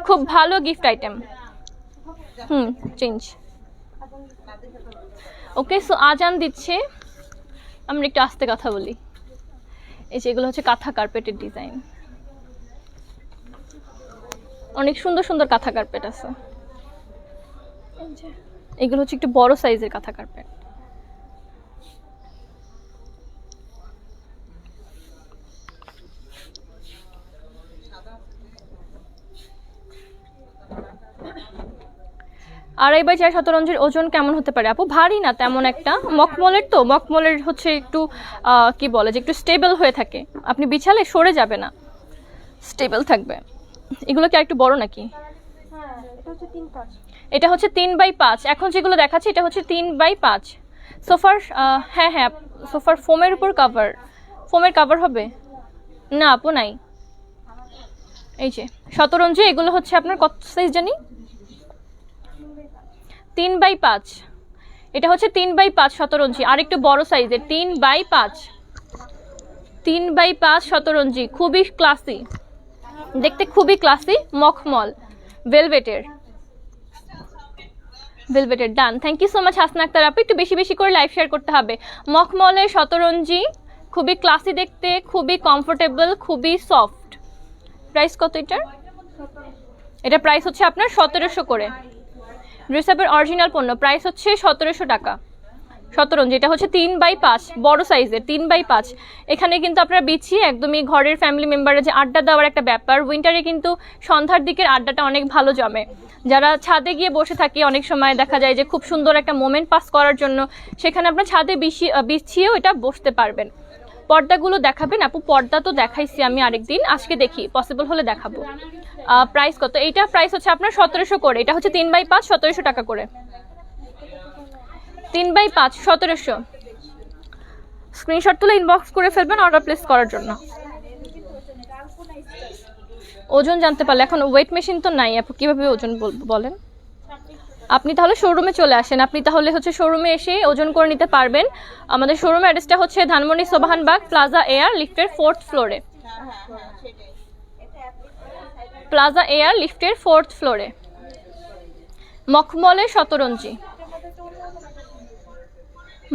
খুব ভালো গিফট আইটেম। চেঞ্জ। ওকে, সো আজান দিচ্ছে, আমরা একটু আস্তে কথা বলি। এই যে এগুলো হচ্ছে কাঁথা কার্পেটের ডিজাইন, অনেক সুন্দর সুন্দর কাঁথা কার্পেট আছে। এগুলো হচ্ছে একটু বড় সাইজের কাঁথা কার্পেট। আড়াই বাই 4 শতরঞ্জির ওজন কেমন হতে পারে আপু? ভারী না তেমন একটা, মখমলের তো, মখমলের হচ্ছে একটু কি বলে যে একটু স্টেবল হয়ে থাকে, আপনি বিছালে সরে যাবে না, স্টেবল থাকবে। এগুলো কি একটু বড় নাকি? এটা হচ্ছে 3 বাই 5, এখন যেগুলো দেখাচ্ছি এটা হচ্ছে 3 বাই 5 সোফার। হ্যাঁ হ্যাঁ, সোফার ফোমের উপর কাভার, ফোমের কাভার হবে না আপু, নাই। এই যে শতরঞ্জি, এগুলো হচ্ছে আপনার কত সাইজ জানি, 3 বাই 5, এটা হচ্ছে 3 বাই 5 শতরঞ্জি, আর একটু বড় সাইজের 3 বাই 5, 3 বাই 5 শতরঞ্জি, খুবই ক্লাসি দেখতে, খুবই ক্লাসি, মখমল ভেলভেটের, ডান। Thank you so much Hasna Akter আপু, একটু বেশি বেশি করে লাইভ শেয়ার করতে হবে। মখমলের শতরঞ্জি, খুবই ক্লাসি দেখতে, খুবই কমফোর্টেবল, খুবই সফট। প্রাইস কত এটার? এটা প্রাইস হচ্ছে আপনার 1700 করে। ড্রেস আপের অরিজিনাল পণ্য, প্রাইস হচ্ছে 1700 টাকা। শতরঞ্জি, এটা হচ্ছে 3 বাই 5 বড় সাইজের, 3 বাই 5। এখানে কিন্তু আপনারা বিছিয়ে একদমই ঘরের ফ্যামিলি মেম্বারের যে আড্ডা দেওয়ার একটা ব্যাপার, উইন্টারে কিন্তু সন্ধ্যার দিকের আড্ডাটা অনেক ভালো জমে। যারা ছাদে গিয়ে বসে থাকি, অনেক সময় দেখা যায় যে খুব সুন্দর একটা মোমেন্ট পাস করার জন্য সেখানে আপনার ছাদে বিছিয়েও এটা বসতে পারবেন। পর্দাগুলো দেখাবেন আপু? পর্দা তো দেখাইছি আমি আরেকদিন, আজকে দেখি পসিবল হলে দেখাবো। প্রাইস কত? এইটা প্রাইস হচ্ছে আপনার 1700 করে, এটা হচ্ছে 3 বাই 5, 1700 টাকা করে। 3 বাই 5 1700। স্ক্রিনশট তুলে ইনবক্স করে ফেলবেন অর্ডার প্লেস করার জন্য। ওজন জানতে পারলে, এখন ওয়েট মেশিন তো নাই আপু, কিভাবে ওজন বলেন? আপনি তাহলে শোরুমে চলে আসেন, আপনি তাহলে হচ্ছে শোরুমে এসে ওজন করে নিতে পারবেন। আমাদের শোরুম অ্যাড্রেসটা হচ্ছে ধানমন্ডি সোবাহানবাগ প্লাজা এয়ার লিফটের 4th ফ্লোরে, প্লাজা এয়ার লিফটের 4th ফ্লোরে। মখমলের শতরঞ্জি,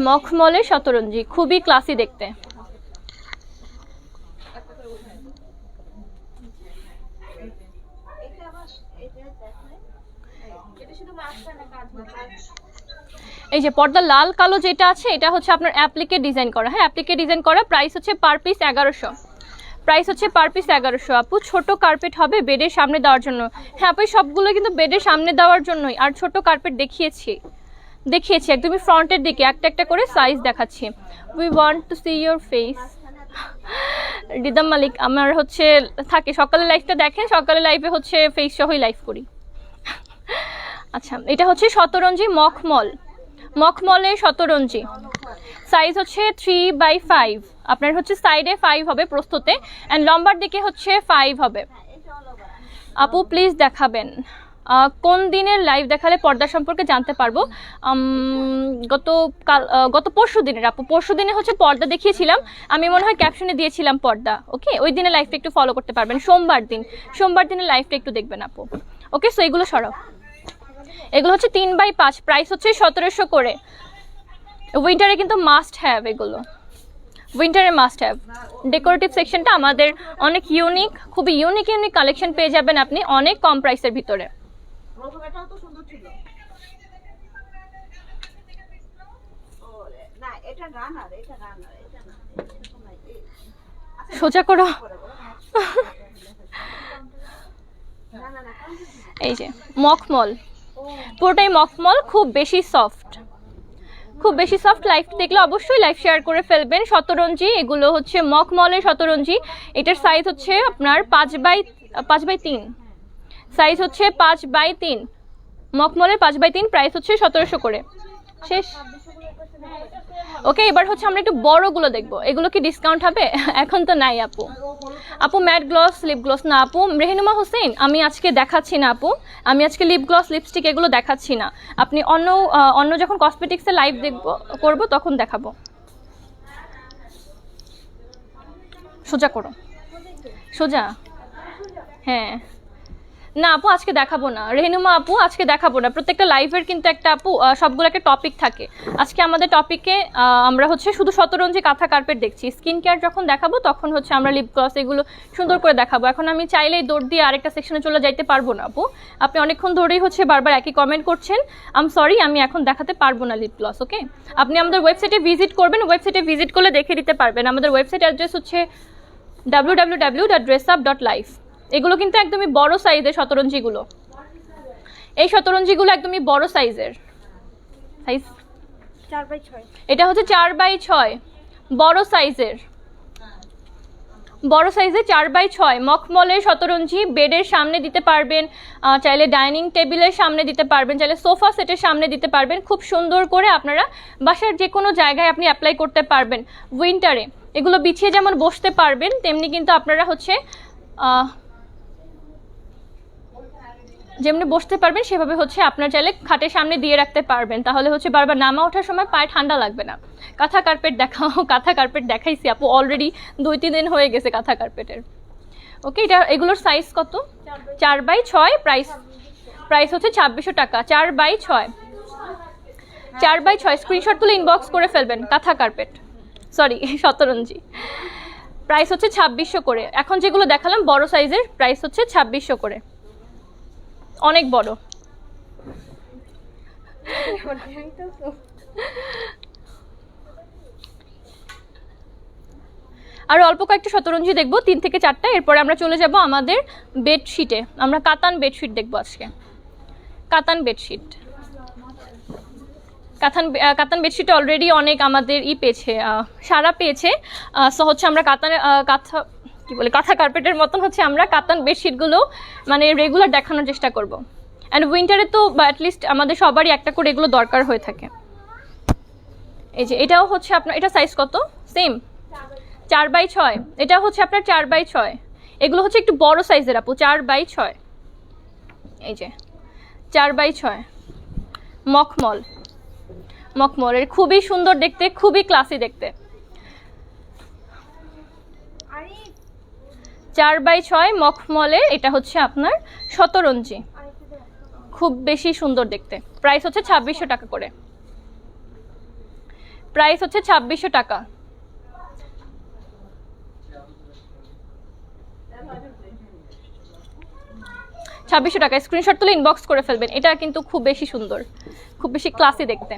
মখমলের শতরঞ্জি, খুবই ক্লাসি দেখতে। এই যে পর্দা লাল কালো যেটা আছে, এটা হচ্ছে আপনার অ্যাপ্লিকে ডিজাইন করা। হ্যাঁ, অ্যাপ্লিকে ডিজাইন করা। প্রাইস হচ্ছে পার পিস 1100। প্রাইস হচ্ছে পার পিস 1100 আপু। ছোট কার্পেট হবে বেডের সামনে দেওয়ার জন্য। হ্যাঁ আপু, সবগুলো কিন্তু বেডের সামনে দেওয়ার জন্যই। আর ছোট কার্পেট দেখিয়েছি একদমই ফ্রন্টের দিকে একটা একটা করে সাইজ দেখাচ্ছি। We want to see your face. Ridam Malik আমার হচ্ছে থাকে, সকালে লাইভটা দেখেন, সকালে লাইভে হচ্ছে ফেস সহই লাইভ করি। আচ্ছা, এটা হচ্ছে শতরঞ্জি মখমলের শতরঞ্জি, সাইজ হচ্ছে 3 বাই 5। আপনার হচ্ছে সাইডে 5 হবে প্রস্থতে, অ্যান্ড লম্বার দিকে হচ্ছে 5 হবে। আপু প্লিজ দেখাবেন কোন দিনের লাইভ দেখালে পর্দা সম্পর্কে জানতে পারবো? গত পরশু দিনের আপু, পরশু দিনে হচ্ছে পর্দা দেখিয়েছিলাম আমি, মনে হয় ক্যাপশনে দিয়েছিলাম পর্দা। ওকে, ওই দিনের লাইভটা একটু ফলো করতে পারবেন। সোমবার দিনের লাইভটা একটু দেখবেন আপু। ওকে, সো এগুলো সরাও। এগুলো হচ্ছে 3 বাই 5, প্রাইস হচ্ছে 1700 করে। উইন্টারে কিন্তু মাস্ট হ্যাভ, এগুলো উইন্টারে মাস্ট হ্যাভ। ডেকোরেটিভ সেকশনটা আমাদের অনেক ইউনিক, খুবই ইউনিক কালেকশন পেয়ে যাবেন আপনি অনেক কম প্রাইসের ভিতরে। সোজা করো। এই যে মখমল, পুরোটাই মখমল, খুব বেশি সফট, খুব বেশি সফট। লাইভ দেখলে অবশ্যই লাইভ শেয়ার করে ফেলবেন। শতরঞ্জি, এগুলো হচ্ছে মখমলের শতরঞ্জি। এটার সাইজ হচ্ছে আপনার 5x3, সাইজ হচ্ছে 5x3, মখমলের 5x3, প্রাইস হচ্ছে 1700 করে। শেষ। ওকে, এবার হচ্ছে আমরা একটু বড়গুলো দেখব। এগুলো কি ডিসকাউন্ট হবে? এখন তো নাই আপু। আপু ম্যাট গ্লস, লিপ গ্লস না আপু। রেহনুমা হোসেন, আমি আজকে দেখাচ্ছি না আপু, আমি আজকে লিপ গ্লস, লিপস্টিক এগুলো দেখাচ্ছি না। আপনি অন্য যখন কসমেটিক্সের লাইভ করব তখন দেখাবো। সোজা করো, সোজা। হ্যাঁ, না আপু আজকে দেখাবো না। রেহনুমা আপু আজকে দেখাবো না। প্রত্যেকটা লাইভের কিন্তু একটা আপু সবগুলো একটা টপিক থাকে। আজকে আমাদের টপিকে আমরা হচ্ছে শুধু শতরঞ্জি, কাঁথা, কার্পেট দেখছি। স্কিন কেয়ার যখন দেখাবো তখন হচ্ছে আমরা লিপ গ্লস এগুলো সুন্দর করে দেখাবো। এখন আমি চাইলেই দৌড় দিয়ে আরেকটা সেকশনে চলে যাইতে পারবো না আপু। আপনি অনেকক্ষণ ধরেই হচ্ছে বারবার একই কমেন্ট করছেন। সরি, আমি এখন দেখাতে পারবো না লিপ গ্লস। ওকে, আপনি আমাদের ওয়েবসাইটে ভিজিট করবেন, ওয়েবসাইটে ভিজিট করলে দেখে দিতে পারবেন। আমাদের ওয়েবসাইট অ্যাড্রেস হচ্ছে www.dressup.life। এগুলো কিন্তু একদমই বড় সাইজের শতরঞ্জিগুলো। এই শতরঞ্জিগুলো একদমই বড় সাইজের, সাইজ 4x6। এটা হচ্ছে 4x6 বড় সাইজের, বড় সাইজে 4x6 মখমলের শতরঞ্জি। বেডের সামনে দিতে পারবেন, চাইলে ডাইনিং টেবিলের সামনে দিতে পারবেন, চাইলে সোফা সেটের সামনে দিতে পারবেন। খুব সুন্দর করে আপনারা বাসার যে কোনো জায়গায় আপনি অ্যাপ্লাই করতে পারবেন। উইন্টারে এগুলো বিছিয়ে যেমন বসতে পারবেন, তেমনি কিন্তু আপনারা হচ্ছে যেমনি বসতে পারবেন সেভাবে হচ্ছে আপনার চাইলে খাটের সামনে দিয়ে রাখতে পারবেন। তাহলে হচ্ছে বারবার নামা ওঠার সময় পায়ে ঠান্ডা লাগবে না। কাঁথা কার্পেট দেখাও, কাঁথা কার্পেট দেখাইছি আপু অলরেডি, 2-3 দিন হয়ে গেছে কাঁথা কার্পেটের। ওকে, এগুলোর সাইজ কত? 4x6, প্রাইস হচ্ছে 2600 টাকা। 4x6, 4x6 স্ক্রিনশট তুলে ইনবক্স করে ফেলবেন। কাঁথা কার্পেট, সরি শতরঞ্জি, প্রাইস হচ্ছে 2600 করে। এখন যেগুলো দেখালাম বড় সাইজের, প্রাইস হচ্ছে 2600 করে, অনেক বড়। আর অল্প কয়েকটা শতরঞ্জি দেখবো, 3 থেকে 4টা। এরপরে আমরা চলে যাব আমাদের বেডশিটে। আমরা কাতান বেডশিট দেখবো আজকে। কাতান বেডশিট, কাতান বেডশিটে অলরেডি অনেক আমাদের পেয়েছে, সারা পেয়েছে। সো হচ্ছে আমরা কাঁথা কার্পেটের মতন হচ্ছে আমরা কাতান বেডশিটগুলো মানে রেগুলার দেখানোর চেষ্টা করব। অ্যান্ড উইন্টারে তো অ্যাটলিস্ট আমাদের সবারই একটা করে এগুলো দরকার হয়ে থাকে। এই যে এটাও হচ্ছে আপনার, এটা সাইজ কত? সেম 4x6, এটা হচ্ছে আপনার 4x6। এগুলো হচ্ছে একটু বড় সাইজের আপু, 4x6। এই যে 4x6 মখমলের, খুবই সুন্দর দেখতে, খুবই ক্লাসি দেখতে। 4x6 মখমলের, এটা হচ্ছে আপনার শতরঞ্জি, খুব বেশি সুন্দর দেখতে। প্রাইস হচ্ছে 2600 টাকা করে, প্রাইস হচ্ছে 2600 টাকা। টাকা স্ক্রিনশট তুলে ইনবক্স করে ফেলবেন। এটা কিন্তু খুব বেশি সুন্দর, খুব বেশি ক্লাসি দেখতে।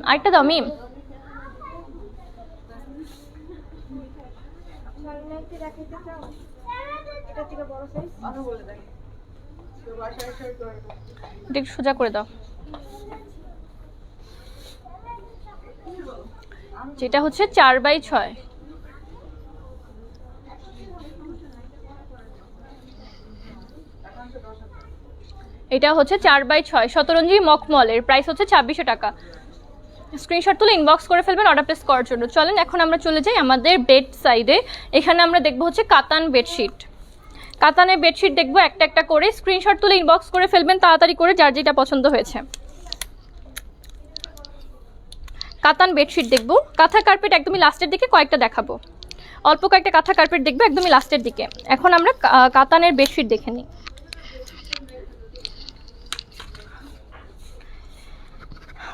আরেকটা দাও মিম। এটা একটু সোজা করে দাও। যেটা হচ্ছে 4x6, এটা হচ্ছে 4x6 শতরঞ্জি মখমলের, প্রাইস হচ্ছে 2600 টাকা। স্ক্রিনশট তুলে ইনবক্স করে ফেলবেন অর্ডার প্লেস করার জন্য। চলেন এখন আমরা চলে যাই আমাদের বেড সাইডে। এখানে আমরা দেখবো হচ্ছে কাতান বেডশিট। কাতানের বেডশিট দেখবো একটা একটা করে। স্ক্রিনশট তুলে ইনবক্স করে ফেলবেন তাড়াতাড়ি করে, যার যেটা পছন্দ হয়েছে। কাতান বেডশিট দেখবো। কাঁথা কার্পেট একদমই লাস্টের দিকে কয়েকটা দেখাবো, অল্প কয়েকটা কাঁথা কার্পেট দেখবো একদমই লাস্টের দিকে। এখন আমরা কাতানের বেডশিট দেখে নিই।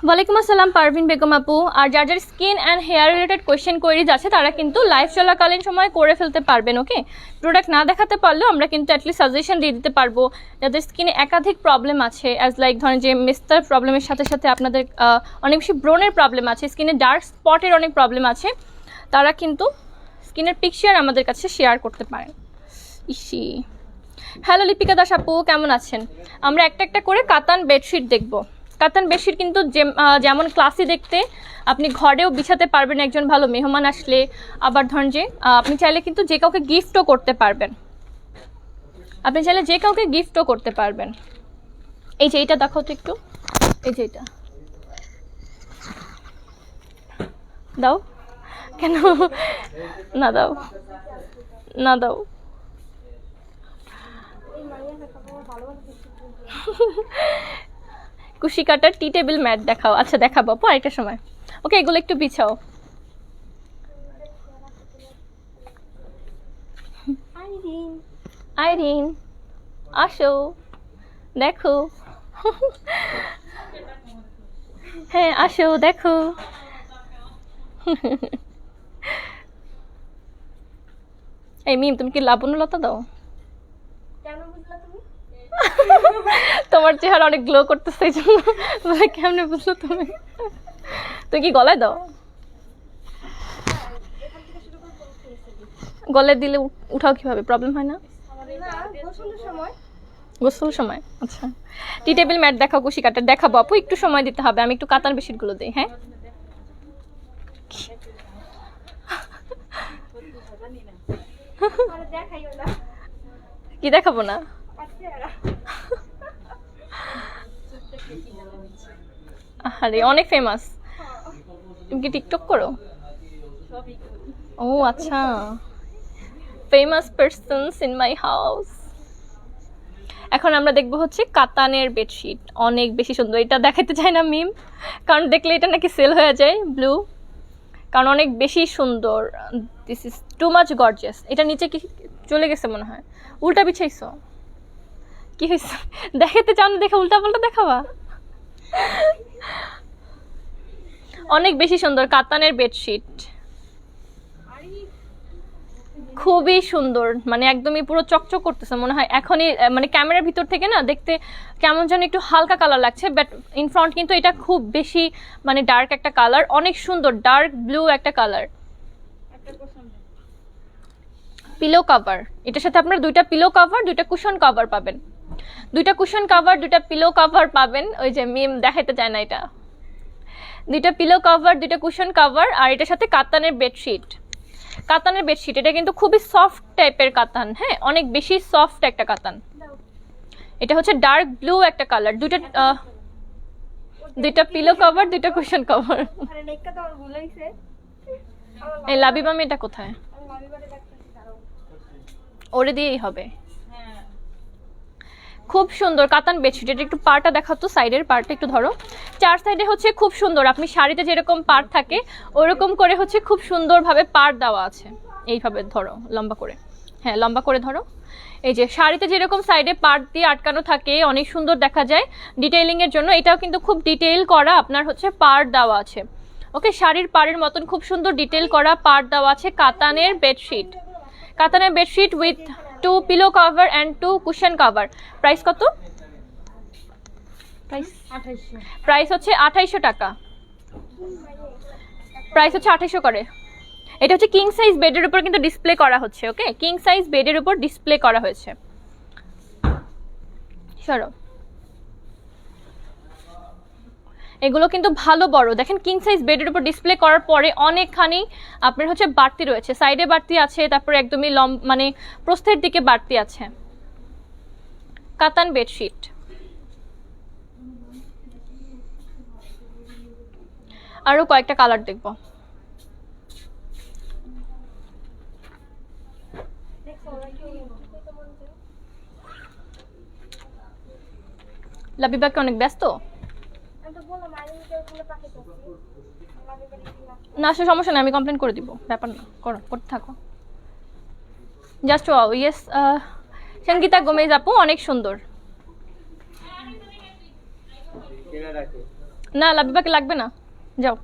ওয়ালাইকুম আসসালাম পারভিন বেগম আপু। আর যার যার skin and hair related question queries আছে তারা কিন্তু লাইভ চলাকালীন সময় করে ফেলতে পারবেন। ওকে, প্রোডাক্ট না দেখাতে পারলেও আমরা কিন্তু অ্যাটলিস্ট সাজেশন দিয়ে দিতে পারবো। যাদের স্কিনে একাধিক প্রবলেম আছে, অ্যাজ লাইক ধরেন যে মেস্তার প্রবলেমের সাথে সাথে আপনাদের অনেক বেশি ব্রণের প্রবলেম আছে, স্কিনে ডার্ক স্পটের অনেক প্রবলেম আছে, তারা কিন্তু স্কিনের পিকচার আমাদের কাছে শেয়ার করতে পারেন। ইসি, হ্যালো লিপিকা দাস আপু, কেমন আছেন? আমরা একটা একটা করে কাতান বেডশিট দেখব। কাতান বেডশিট কিন্তু যেমন ক্লাসি দেখতে, আপনি ঘরেও বিছাতে পারবেন একজন ভালো মেহমান আসলে। আবার ধরেন যে আপনি চাইলে কিন্তু যে কাউকে গিফটও করতে পারবেন। আপনি চাইলে যে কাউকে গিফটও করতে পারবেন। এই যে এইটা দেখাও তো একটু, এই যে এটা দাও। কেন না দাও, না দাও। কুশি কাটার টি টেবিল ম্যাট দেখাও। আচ্ছা দেখাবো আপু আরেকটা সময়। ওকে, এগুলো একটু বিছাও। আইরিন আসো, দেখো। হ্যাঁ আসো দেখো। এই মিম, তুমি কি লাবণ্যলতা দাও? তোমার চেহারা অনেক গ্লো করতেছে, এই জন্য কেমনে বুঝলো তুমি? তুই কি গলায় দাও? গলায় দিলে উঠাও কিভাবে? প্রবলেম হয় না? গোসল সময়। আচ্ছা, টি টেবিল ম্যাট দেখাও, কুশি কাটার দেখাবো আপু, একটু সময় দিতে হবে। আমি একটু কাতান বেডশিটগুলো দিই। হ্যাঁ কি দেখাবো না? আরে অনেক ফেমাস। তুমি কি টিকটক করো? ও আচ্ছা, famous persons in my house. এখন আমরা দেখবো হচ্ছে কাতানের বেডশিট, অনেক বেশি সুন্দর। এটা দেখাতে চাই না মিম, কারণ দেখলে এটা নাকি সেল হয়ে যায় ব্লু, কারণ অনেক বেশি সুন্দর। This is too much gorgeous. এটা নিচে কি চলে গেছে মনে হয়? উল্টা বিছাইছো? কি হয়েছে? দেখাতে চাও না দেখে উল্টা পাল্টা দেখাবা? অনেক বেশি সুন্দর কাতানের বেডশিট, খুবই সুন্দর। মানে একদমই পুরো চকচক করতেছে মনে হয় এখনই, মানে ক্যামেরার ভিতর থেকে না দেখতে কেমন যেন একটু হালকা কালার লাগছে, বাট ইন ফ্রন্ট কিন্তু এটা খুব বেশি মানে ডার্ক একটা কালার, অনেক সুন্দর ডার্ক ব্লু একটা কালার। পিলো কভার, এটার সাথে আপনারা দুইটা পিলো কভার, দুইটা কুশন কভার পাবেন। দুইটা কুশন কভার, দুইটা পিলো কভার পাবেন। ওই যে মিম দেখাইতে চায় না, এটা দুইটা পিলো কভার, দুইটা কুশন কভার, আর এটার সাথে কাতানের বেডশিট। কাতানের বেডশিট, এটা কিন্তু খুবই সফট টাইপের কাতান। হ্যাঁ, অনেক বেশি সফট একটা কাতান। এটা হচ্ছে ডার্ক ব্লু একটা কালার। দুইটা পিলো কভার, দুইটা কুশন কভার। এই লাবিবা মেয়েটা কোথায়? ওরে দিয়েই হবে। খুব সুন্দর কাতান বেডশিট। এটা একটু পাড়টা দেখাতো, সাইডের পাড়টা একটু ধরো। চার সাইডে হচ্ছে খুব সুন্দর, আপনি শাড়িতে যেরকম পাড় থাকে ওরকম করে হচ্ছে খুব সুন্দরভাবে পাড় দেওয়া আছে। এইভাবে ধরো লম্বা করে, হ্যাঁ লম্বা করে ধরো। এই যে শাড়িতে যেরকম সাইডে পাড় দিয়ে আটকানো থাকে, অনেক সুন্দর দেখা যায় ডিটেইলিং এর জন্য। এটাও কিন্তু খুব ডিটেইল করা, আপনার হচ্ছে পাড় দেওয়া আছে। ওকে, শাড়ির পাড়ের মতন খুব সুন্দর ডিটেইল করা পাড় দেওয়া আছে। কাতানের বেডশিট, কাতানের bedsheet with 2 pillow cover and 2 cushion cover. Price কত? প্রাইস হচ্ছে 2800 টাকা। প্রাইস হচ্ছে 2800 করে। এটা হচ্ছে কিং সাইজ বেডের উপর কিন্তু ডিসপ্লে করা হচ্ছে। ওকে, কিং সাইজ বেডের উপর ডিসপ্লে করা হয়েছে। সরো, এগুলো কিন্তু ভালো বড়। দেখেন কিং সাইজ বেডের উপর ডিসপ্লে করার পরে অনেকখানি আপনার হচ্ছে বাড়তি রয়েছে, সাইডে বাড়তি আছে, তারপরে একদমই মানে প্রস্থের দিকে বাড়তি আছে। কাতান বেডশিট। আরো কয়েকটা কালার দেখবো। লাবিবাকে অনেক ব্যস্ত না, আসলে সমস্যা নেই, আমি কমপ্লেন করে দিব, ব্যাপার না, করো, করতে থাকো। Just wow, yes. Sangeeta Gomes আপু অনেক সুন্দর। না লাবিবাকে লাগবে না, যাও।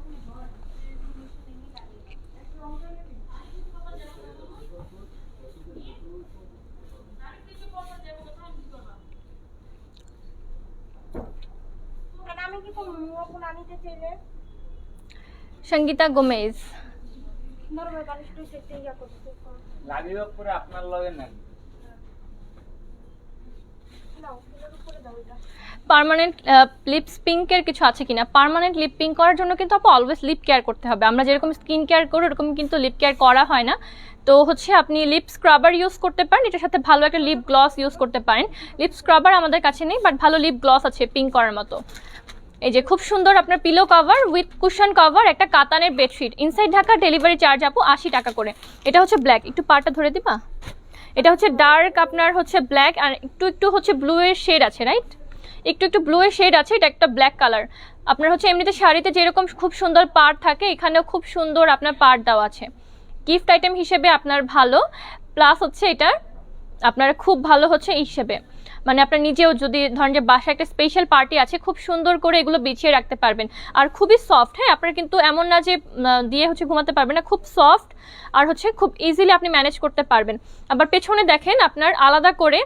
সঙ্গীতা গোমেজ পার্মানেন্ট লিপস পিঙ্কের কিছু আছে কিনা? পার্মানেন্ট লিপ পিঙ্ক করার জন্য কিন্তু আপু অলওয়েজ লিপ কেয়ার করতে হবে। আমরা যেরকম স্কিন কেয়ার করি ওরকম কিন্তু লিপ কেয়ার করা হয় না। তো হচ্ছে আপনি লিপ স্ক্রাবার ইউজ করতে পারেন, এটার সাথে ভালো একটা লিপ গ্লস ইউজ করতে পারেন। লিপ স্ক্রাবার আমাদের কাছে নেই, বাট ভালো লিপ গ্লস আছে পিঙ্ক করার মতো। এই যে খুব সুন্দর আপনার pillow cover with cushion cover, একটা কাতানের bedsheet, inside Dhaka, delivery charge আপু 80 টাকা করে। এটা হচ্ছে ব্ল্যাক, একটু পাটা ধরে দিবা। এটা হচ্ছে ডার্ক আপনার হচ্ছে ব্ল্যাক, আর একটু একটু হচ্ছে ব্লু এর শেড আছে, রাইট? একটু একটু ব্লু এর শেড আছে, এটা একটা ব্ল্যাক কালার। আপনার হচ্ছে এমনিতে শাড়িতে যেরকম খুব সুন্দর পাড় থাকে, এখানেও খুব সুন্দর আপনার পাড় দেওয়া আছে। গিফট আইটেম হিসেবে আপনার ভালো, প্লাস হচ্ছে এটা আপনার খুব ভালো হচ্ছে হিসেবে, মানে আপনার নিজেও যদি ধরেন যে বাসায় একটা স্পেশাল পার্টি আছে, খুব সুন্দর করে এগুলো বিছিয়ে রাখতে পারবেন। আর খুবই সফট, হ্যাঁ, আপনার কিন্তু এমন না যে দিয়ে হচ্ছে ঘুমাতে পারবেন না, খুব সফট আর হচ্ছে খুব ইজিলি আপনি ম্যানেজ করতে পারবেন। আবার পেছনে দেখেন আপনার আলাদা করে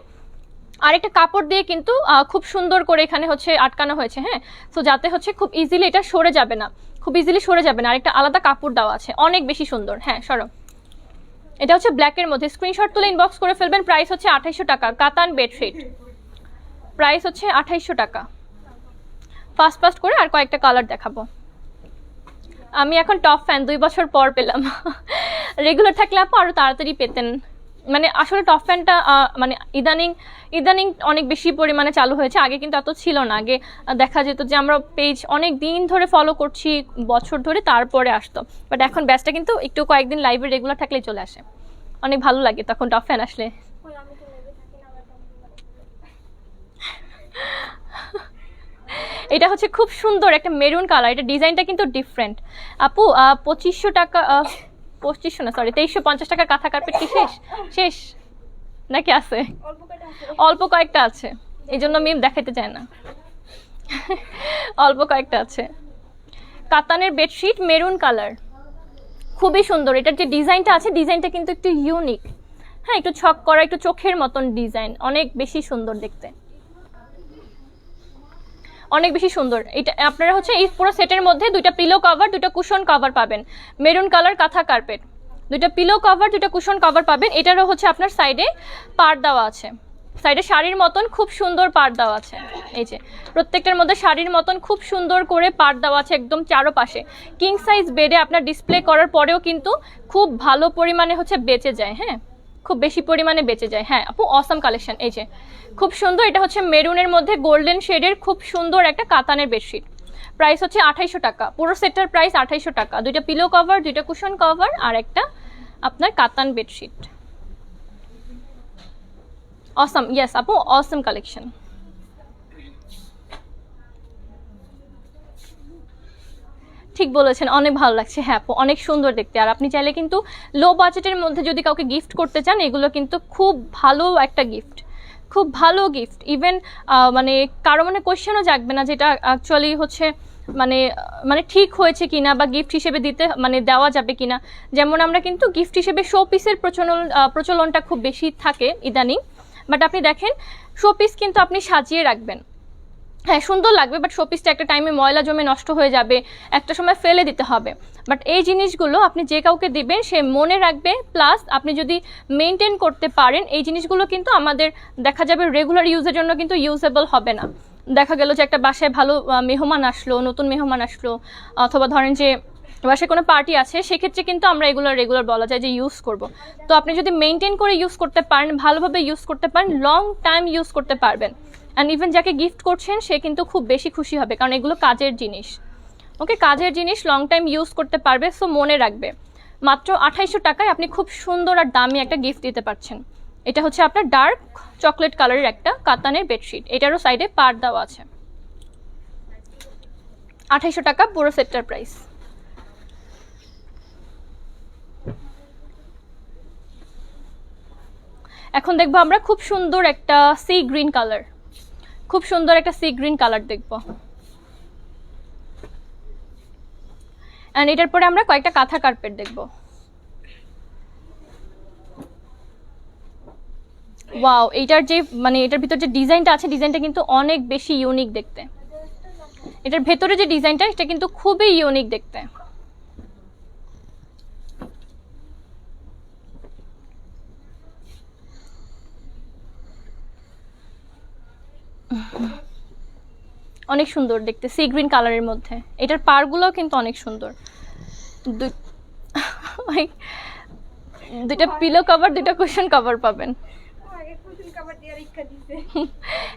আরেকটা কাপড় দিয়ে কিন্তু খুব সুন্দর করে এখানে হচ্ছে আটকানো হয়েছে, হ্যাঁ। সো যাতে হচ্ছে খুব ইজিলি এটা সরে যাবে না, খুব ইজিলি সরে যাবে না। আরেকটা আলাদা কাপড় দেওয়া আছে, অনেক বেশি সুন্দর। হ্যাঁ সরো, এটা হচ্ছে ব্ল্যাকের মধ্যে, স্ক্রিনশট তুলে ইনবক্স করে ফেলবেন। প্রাইস হচ্ছে 2800 টাকা, কাতান বেডশিট, প্রাইস হচ্ছে 2800 টাকা। ফাস্ট ফাস্ট করে আর কয়েকটা কালার দেখাবো। আমি এখন টপ ফ্যান, 2 বছর পর পেলাম। রেগুলার থাকলে আপু আরও তাড়াতাড়ি পেতেন। মানে আসলে টপ ফ্যানটা মানে ইদানিং ইদানিং অনেক বেশি পরিমাণে চালু হয়েছে, আগে কিন্তু এত ছিল না। আগে দেখা যেত যে আমরা পেজ অনেক দিন ধরে ফলো করছি, বছর ধরে, তারপরে আসতো। বাট এখন ব্যাচটা কিন্তু একটু কয়েকদিন লাইভে রেগুলার থাকলেই চলে আসে, অনেক ভালো লাগে তখন টপ ফ্যান আসলে। এটা হচ্ছে খুব সুন্দর একটা মেরুন কালার, এটা ডিজাইনটা কিন্তু ডিফারেন্ট আপু। 2500 টাকা, 2500 না সরি 2350 টাকার কাঁথা কার্পেট কি শেষ শেষ নাকি আছে? অল্প কয়েকটা আছে, এই জন্য মিম দেখাতে চায় না। অল্প কয়েকটা আছে। কাতানের বেডশিট মেরুন কালার, খুবই সুন্দর। এটার যে ডিজাইনটা আছে, ডিজাইনটা কিন্তু একটু ইউনিক, হ্যাঁ, একটু ছক করা, একটু চোখের মতন ডিজাইন, অনেক বেশি সুন্দর দেখতে, অনেক বেশি সুন্দর। এটা আপনারা হচ্ছে এই পুরো সেটের মধ্যে 2টা পিলো কভার, 2টা কুশন কভার পাবেন, মেরুন কালার কাঁথা কার্পেট, 2টা পিলো কভার, 2টা কুশন কভার পাবেন। এটারও হচ্ছে আপনার সাইডে পাড় দেওয়া আছে, সাইডে শাড়ির মতন খুব সুন্দর পাড় দেওয়া আছে। এই যে প্রত্যেকটার মধ্যে শাড়ির মতন খুব সুন্দর করে পাড় দেওয়া আছে একদম চারপাশে। কিং সাইজ বেডে আপনার ডিসপ্লে করার পরেও কিন্তু খুব ভালো পরিমাণে হচ্ছে বেঁচে যায়, হ্যাঁ, খুব বেশি পরিমাণে বেঁচে যায়। হ্যাঁ আপু অসাম কালেকশন। এই যে খুব সুন্দর, এটা হচ্ছে মেরুনের মধ্যে গোল্ডেন শেডের খুব সুন্দর একটা কাতানের বেডশিট, প্রাইস হচ্ছে 2800 টাকা। পুরো সেটটার প্রাইস 2800 টাকা। 2টা পিলো কভার, 2টা কুশন কভার আর একটা আপনার কাতান বেডশিট। অসাম, ইয়েস আপু অসাম কালেকশন। ঠিক বলেছেন, অনেক ভালো লাগছে। হ্যাঁ আপু অনেক সুন্দর দেখতে। আর আপনি চাইলে কিন্তু লো বাজেটের মধ্যে যদি কাউকে গিফট করতে চান, এগুলো কিন্তু খুব ভালো একটা গিফট, খুব ভালো গিফট। ইভেন মানে কারো মনে কোয়েশ্চেনও জাগবে না যেটা অ্যাকচুয়ালি হচ্ছে মানে মানে ঠিক হয়েছে কিনা বা গিফট হিসেবে দিতে মানে দেওয়া যাবে কিনা। যেমন আমরা কিন্তু গিফট হিসেবে শো পিসের প্রচলনটা খুব বেশি থাকে ইদানিং, বাট আপনি দেখেন শো পিস কিন্তু আপনি সাজিয়ে রাখবেন, হ্যাঁ সুন্দর লাগবে, বাট শোপিসটা একটা টাইমে ময়লা জমে নষ্ট হয়ে যাবে, একটা সময় ফেলে দিতে হবে। বাট এই জিনিসগুলো আপনি যে কাউকে দিবেন সে মনে রাখবে, প্লাস আপনি যদি মেনটেন করতে পারেন এই জিনিসগুলো কিন্তু আমাদের দেখা যাবে রেগুলার ইউজের জন্য কিন্তু ইউজেবল হবে না। দেখা গেল যে একটা বাসায় ভালো মেহমান আসলো, নতুন মেহমান আসলো, অথবা ধরেন যে বাসায় কোনো পার্টি আছে, সেক্ষেত্রে কিন্তু আমরা এগুলো রেগুলার বলা যায় যে ইউজ করব। তো আপনি যদি মেনটেন করে ইউজ করতে পারেন, ভালোভাবে ইউজ করতে পারেন, লং টাইম ইউজ করতে পারবেন। অ্যান্ড ইভেন যাকে গিফট করছেন সে কিন্তু খুব বেশি খুশি হবে, কারণ এগুলো কাজের জিনিস, ওকে, কাজের জিনিস, লং টাইম ইউজ করতে পারবে। সো মনে রাখবে মাত্র 2800 টাকায় আপনি খুব সুন্দর আর দামি একটা গিফট দিতে পারছেন। এটা হচ্ছে আপনার ডার্ক চকলেট কালারের একটা কাতানের বেডশিট, এটারও সাইডে পাড় দেওয়া আছে। 2800 টাকা পুরো সেটটার প্রাইস। এখন দেখবো আমরা খুব সুন্দর একটা সি গ্রিন কালার, খুব সুন্দর একটা সি গ্রিন কালার দেখবো। এন্ড এটার পরে আমরা কয়েকটা কাঁথা কার্পেট দেখবো। ওয়াও, এইটার যে মানে এটার ভিতর যে ডিজাইনটা আছে, ডিজাইনটা কিন্তু অনেক বেশি ইউনিক দেখতে। এটার ভেতরে যে ডিজাইনটা, এটা কিন্তু খুবই ইউনিক দেখতে। অনেক সুন্দর দেখতে, সি গ্রিন কালারের মধ্যে। এটার পাড়গুলোও কিন্তু অনেক সুন্দর। দুইটা পিলো কভার, দুইটা কুশন কভার পাবেন।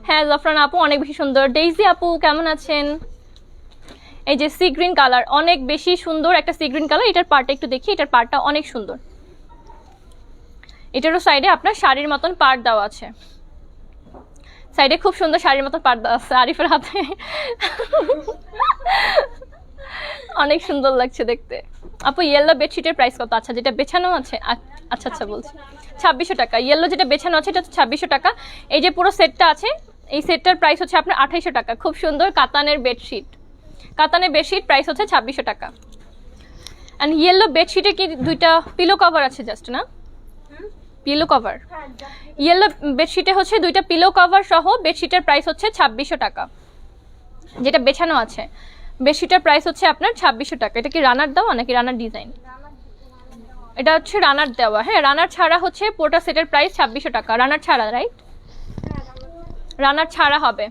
হ্যাঁ জাফরান আপু অনেক বেশি সুন্দর। ডেইজি আপু কেমন আছেন? এই যে সি গ্রিন কালার, অনেক বেশি সুন্দর একটা সি গ্রিন কালার। এটার পাড়টা একটু দেখি, এটার পাড়টা অনেক সুন্দর। এটারও সাইডে আপনার শাড়ির মতন পাড় দেওয়া আছে, সাইডে খুব সুন্দর শাড়ির মতন পাড় দেওয়া আছে। আরিফের হাতে অনেক সুন্দর লাগছে দেখতে। আপু ইয়েলো বেডশিটের প্রাইস কত? আচ্ছা যেটা বেছানো আছে, আচ্ছা আচ্ছা বলছি 2600 টাকা। ইয়েলো যেটা বেছানো আছে এটা 2600 টাকা। এই যে পুরো সেটটা আছে, এই সেটটার প্রাইস হচ্ছে আপনার 2800 টাকা। খুব সুন্দর কাতানের বেডশিট, কাতানের বেডশিট প্রাইস হচ্ছে 2600 টাকা। অ্যান্ড ইয়েলো বেডশিটে কি দুইটা পিলো কভার আছে জাস্ট না? পিলো কভার, ইয়েলো বেডশিটে হচ্ছে দুইটা পিলো কভার সহ বেডশিটের প্রাইস হচ্ছে 2600 টাকা। যেটা বেছানো আছে বেডশিটের প্রাইস হচ্ছে আপনার 2600 টাকা। এটা কি রানার দেওয়া নাকি রানার ডিজাইন? এটা হচ্ছে রানার দেওয়া। হ্যাঁ রানার ছাড়া হচ্ছে পুরোটা সেটের প্রাইস 2600 টাকা। রানার ছাড়া, রাইট? রানার ছাড়া হবে।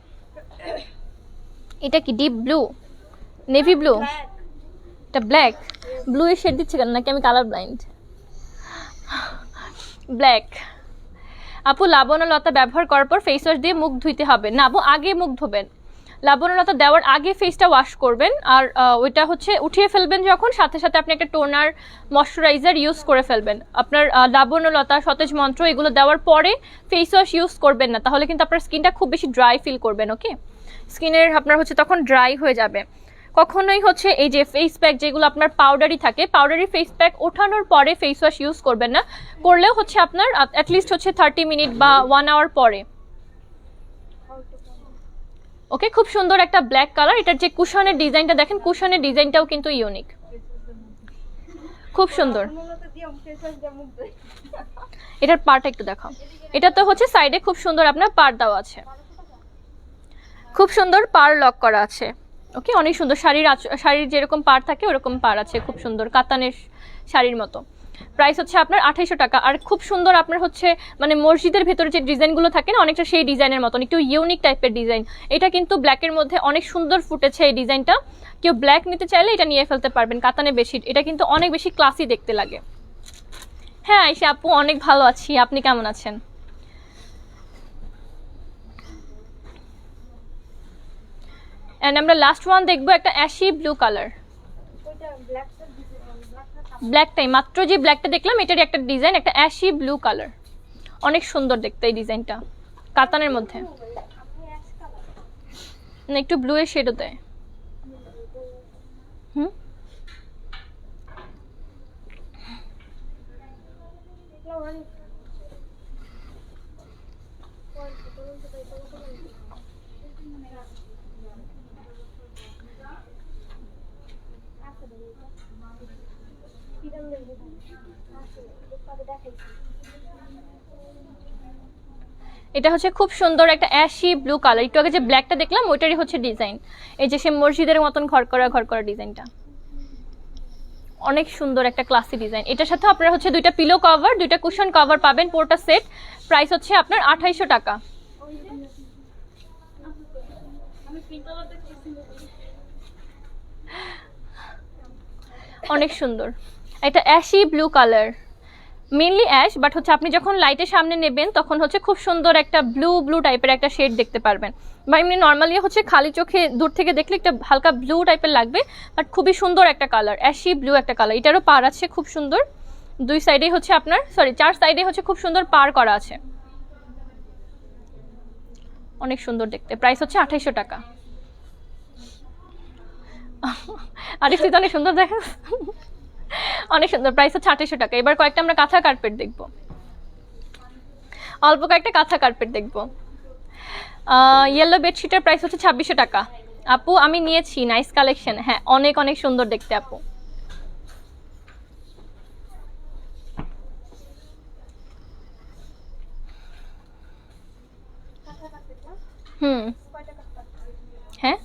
এটা কি ডিপ ব্লু, নেভি ব্লু? এটা ব্ল্যাক। ব্লু এর শেড দিচ্ছে কেন, নাকি আমি কালার ব্লাইন্ড? ব্ল্যাক। আপু লাবণলতা ব্যবহার করার পর ফেস ওয়াশ দিয়ে মুখ ধুইতে হবে না? আপু আগে মুখ ধোবেন, লাবণলতা দেওয়ার আগে ফেসটা ওয়াশ করবেন। আর ওইটা হচ্ছে উঠিয়ে ফেলবেন যখন, সাথে সাথে আপনি একটা টোনার ময়শ্চারাইজার ইউজ করে ফেলবেন। আপনার লাবণলতা, সতেজ মন্ত্র এগুলো দেওয়ার পরে ফেস ওয়াশ ইউজ করবেন না, তাহলে কিন্তু আপনার স্কিনটা খুব বেশি ড্রাই ফিল করবেন। ওকে, স্কিনের আপনার হচ্ছে তখন ড্রাই হয়ে যাবে। কখনোই হচ্ছে এই যে ফেস প্যাক যেগুলো আপনার পাউডারি থাকে, পাউডারি ফেস প্যাক ওঠানোর পরে ফেস ওয়াশ ইউজ করবেন না। করলেও হচ্ছে আপনার অ্যাটলিস্ট হচ্ছে 30 মিনিট বা 1 আওয়ার পরে। ওকে, খুব সুন্দর একটা ব্ল্যাক কালার। এটার যে কুশনের ডিজাইনটা দেখেন, কুশনের ডিজাইনটাও কিন্তু ইউনিক, খুব সুন্দর। এটার পাড়টা একটু দেখাও। এটা তো হচ্ছে সাইডে খুব সুন্দর আপনার পাড় দেওয়া আছে, খুব সুন্দর পাড় লক করা আছে। ওকে, অনেক সুন্দর। শাড়ির যেরকম পাড় থাকে ওরকম পাড় আছে, খুব সুন্দর কাতানের শাড়ির মতো। প্রাইস হচ্ছে আপনার 2800 টাকা। আর খুব সুন্দর আপনার হচ্ছে মানে মসজিদের ভেতরে যে ডিজাইনগুলো থাকে না, অনেকটা সেই ডিজাইনের মতন, একটু ইউনিক টাইপের ডিজাইন। এটা কিন্তু ব্ল্যাকের মধ্যে অনেক সুন্দর ফুটেছে এই ডিজাইনটা। কেউ ব্ল্যাক নিতে চাইলে এটা নিয়ে ফেলতে পারবেন, কাতানে বেডশিট। এটা কিন্তু অনেক বেশি ক্লাসি দেখতে লাগে। হ্যাঁ আইসা আপু অনেক ভালো আছি, আপনি কেমন আছেন? এন্ড আমরা লাস্ট ওয়ান দেখবো, একটা অ্যাশি ব্লু কালার। ব্ল্যাকটাই মাত্র যে ব্ল্যাকটা দেখলাম, এটারই একটা ডিজাইন, একটা অ্যাশি ব্লু কালার। অনেক সুন্দর দেখতে এই ডিজাইনটা, কাতানের মধ্যে। না একটু ব্লু এর শেডও দেয়। এটা হচ্ছে খুব সুন্দর একটা অ্যাশি ব্লু কালার। একটু আগে যে ব্ল্যাকটা দেখলাম ওইটারই হচ্ছে ডিজাইন। এই যে সে মসজিদের মতন ঘর করা ডিজাইনটা, অনেক সুন্দর একটা ক্লাসি ডিজাইন। এটার সাথে আপনারা হচ্ছে দুইটা পিলো কভার, দুইটা কুশন কভার পাবেন, পুরোটা সেট। প্রাইস হচ্ছে আপনার 2800 টাকা। অনেক সুন্দর এটা ashy blue colour, mainly ash, but হচ্ছে আপনি যখন লাইটের সামনে নেবেন তখন হচ্ছে খুব সুন্দর একটা ব্লু টাইপের একটা শেড দেখতে পারবেন। বা এমনি নর্মালি হচ্ছে খালি চোখে দূর থেকে দেখলে একটা হালকা ব্লু টাইপের লাগবে, বাট খুবই সুন্দর একটা কালার, অ্যাশি ব্লু একটা কালার। এটারও পার আছে খুব সুন্দর, দুই সাইডে হচ্ছে আপনার চার সাইডে হচ্ছে খুব সুন্দর পার করা আছে, অনেক সুন্দর দেখতে। প্রাইস হচ্ছে 2800 টাকা। আরিফ তুই তো অনেক সুন্দর দেখা, অনেক সুন্দর। প্রাইস হচ্ছে 2800 টাকা। এবার কয়েকটা আমরা কাঁথা কার্পেট দেখবো, অল্প কয়েকটা কাঁথা কার্পেট দেখবো। ইয়েলো বেডশিটের প্রাইস হচ্ছে 2600 টাকা। আপু আমি নিয়েছি, নাইস কালেকশন। হ্যাঁ অনেক অনেক সুন্দর দেখতে আপু। হ্যাঁ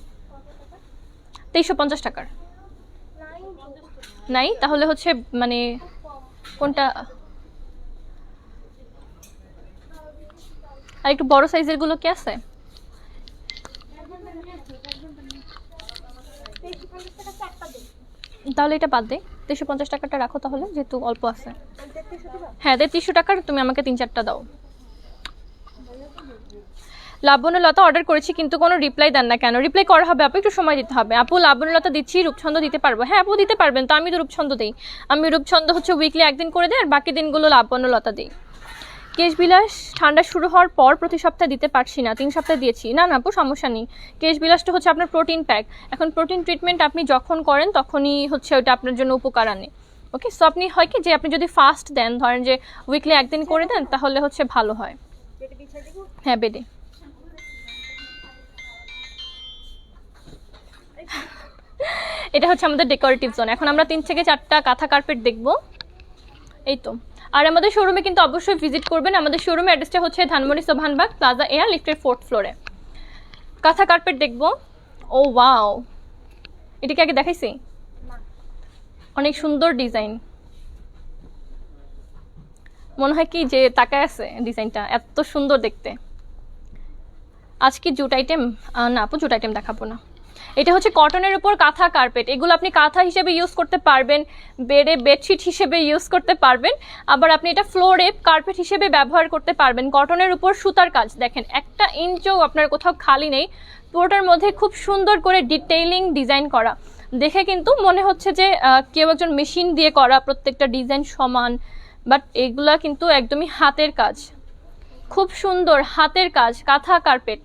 2350 টাকার নাই, তাহলে হচ্ছে মানে কোনটা? আর একটু বড় সাইজের গুলো কি আছে? তাহলে এটা বাদ দে, 350 টাকাটা রাখো তাহলে, যেহেতু অল্প আছে। হ্যাঁ 3300 টাকার তুমি আমাকে 3-4টা দাও। লাবণ্যলতা অর্ডার করেছি কিন্তু কোনো রিপ্লাই দেন না কেন? রিপ্লাই করা হবে আপু, একটু সময় দিতে হবে। আপু লাবণ্যলতা দিচ্ছি, রূপছন্দ দিতে পারবো? হ্যাঁ আপু দিতে পারবেন তো, আমি তো রূপছন্দ দিই। আমি রূপছন্দ হচ্ছে উইকলি একদিন করে দিই, আর বাকি দিনগুলো লাবণ্যলতা দিই। কেশবিলাস ঠান্ডা শুরু হওয়ার পর প্রতি সপ্তাহে দিতে পারছি না, 3 সপ্তাহে দিয়েছি। না না আপু সমস্যা নেই, কেশবিলাসটা হচ্ছে আপনার প্রোটিন প্যাক। এখন প্রোটিন ট্রিটমেন্ট আপনি যখন করেন তখনই হচ্ছে ওটা আপনার জন্য উপকার আনে। ওকে, সো আপনি হয় কি যে আপনি যদি ফাস্ট দেন, ধরেন যে উইকলি একদিন করে দেন, তাহলে হচ্ছে ভালো হয়। হ্যাঁ বেডে। এটা হচ্ছে আমাদের ডেকোরেটিভ জোন। এখন আমরা 3 থেকে 4টা কাঁথা কার্পেট দেখব। এই তো। আর আমাদের শোরুমে কিন্তু অবশ্যই ভিজিট করবেন। আমাদের শোরুমের অ্যাড্রেসটা হচ্ছে ধানমন্ডি সোভানবাগ প্লাজা এয়ার লিফটের 4th ফ্লোরে। কাঁথা কার্পেট দেখব। ও ওয়াও, এটাকে আগে দেখাইছি, অনেক সুন্দর ডিজাইন। মনে হয় কি যে তাকায় আছে, ডিজাইনটা এত সুন্দর দেখতে। আজকে জুট আইটেম না আপু, জুট আইটেম দেখাবো না। এটা হচ্ছে কটনের উপর কাঁথা কার্পেট। এগুলো আপনি কাঁথা হিসেবে ইউজ করতে পারবেন, বেডে বেডশিট হিসেবে ইউজ করতে পারবেন, আবার আপনি এটা ফ্লোরে কার্পেট হিসেবে ব্যবহার করতে পারবেন। কটনের উপর সুতার কাজ দেখেন, 1 ইঞ্চও আপনার কোথাও খালি নেই। পুরোটার মধ্যে খুব সুন্দর করে ডিটেইলিং ডিজাইন করা, দেখে কিন্তু মনে হচ্ছে যে কেউ একজন মেশিন দিয়ে করা, প্রত্যেকটা ডিজাইন সমান। বাট এগুলা কিন্তু একদমই হাতের কাজ, খুব সুন্দর হাতের কাজ। কাঁথা কার্পেট,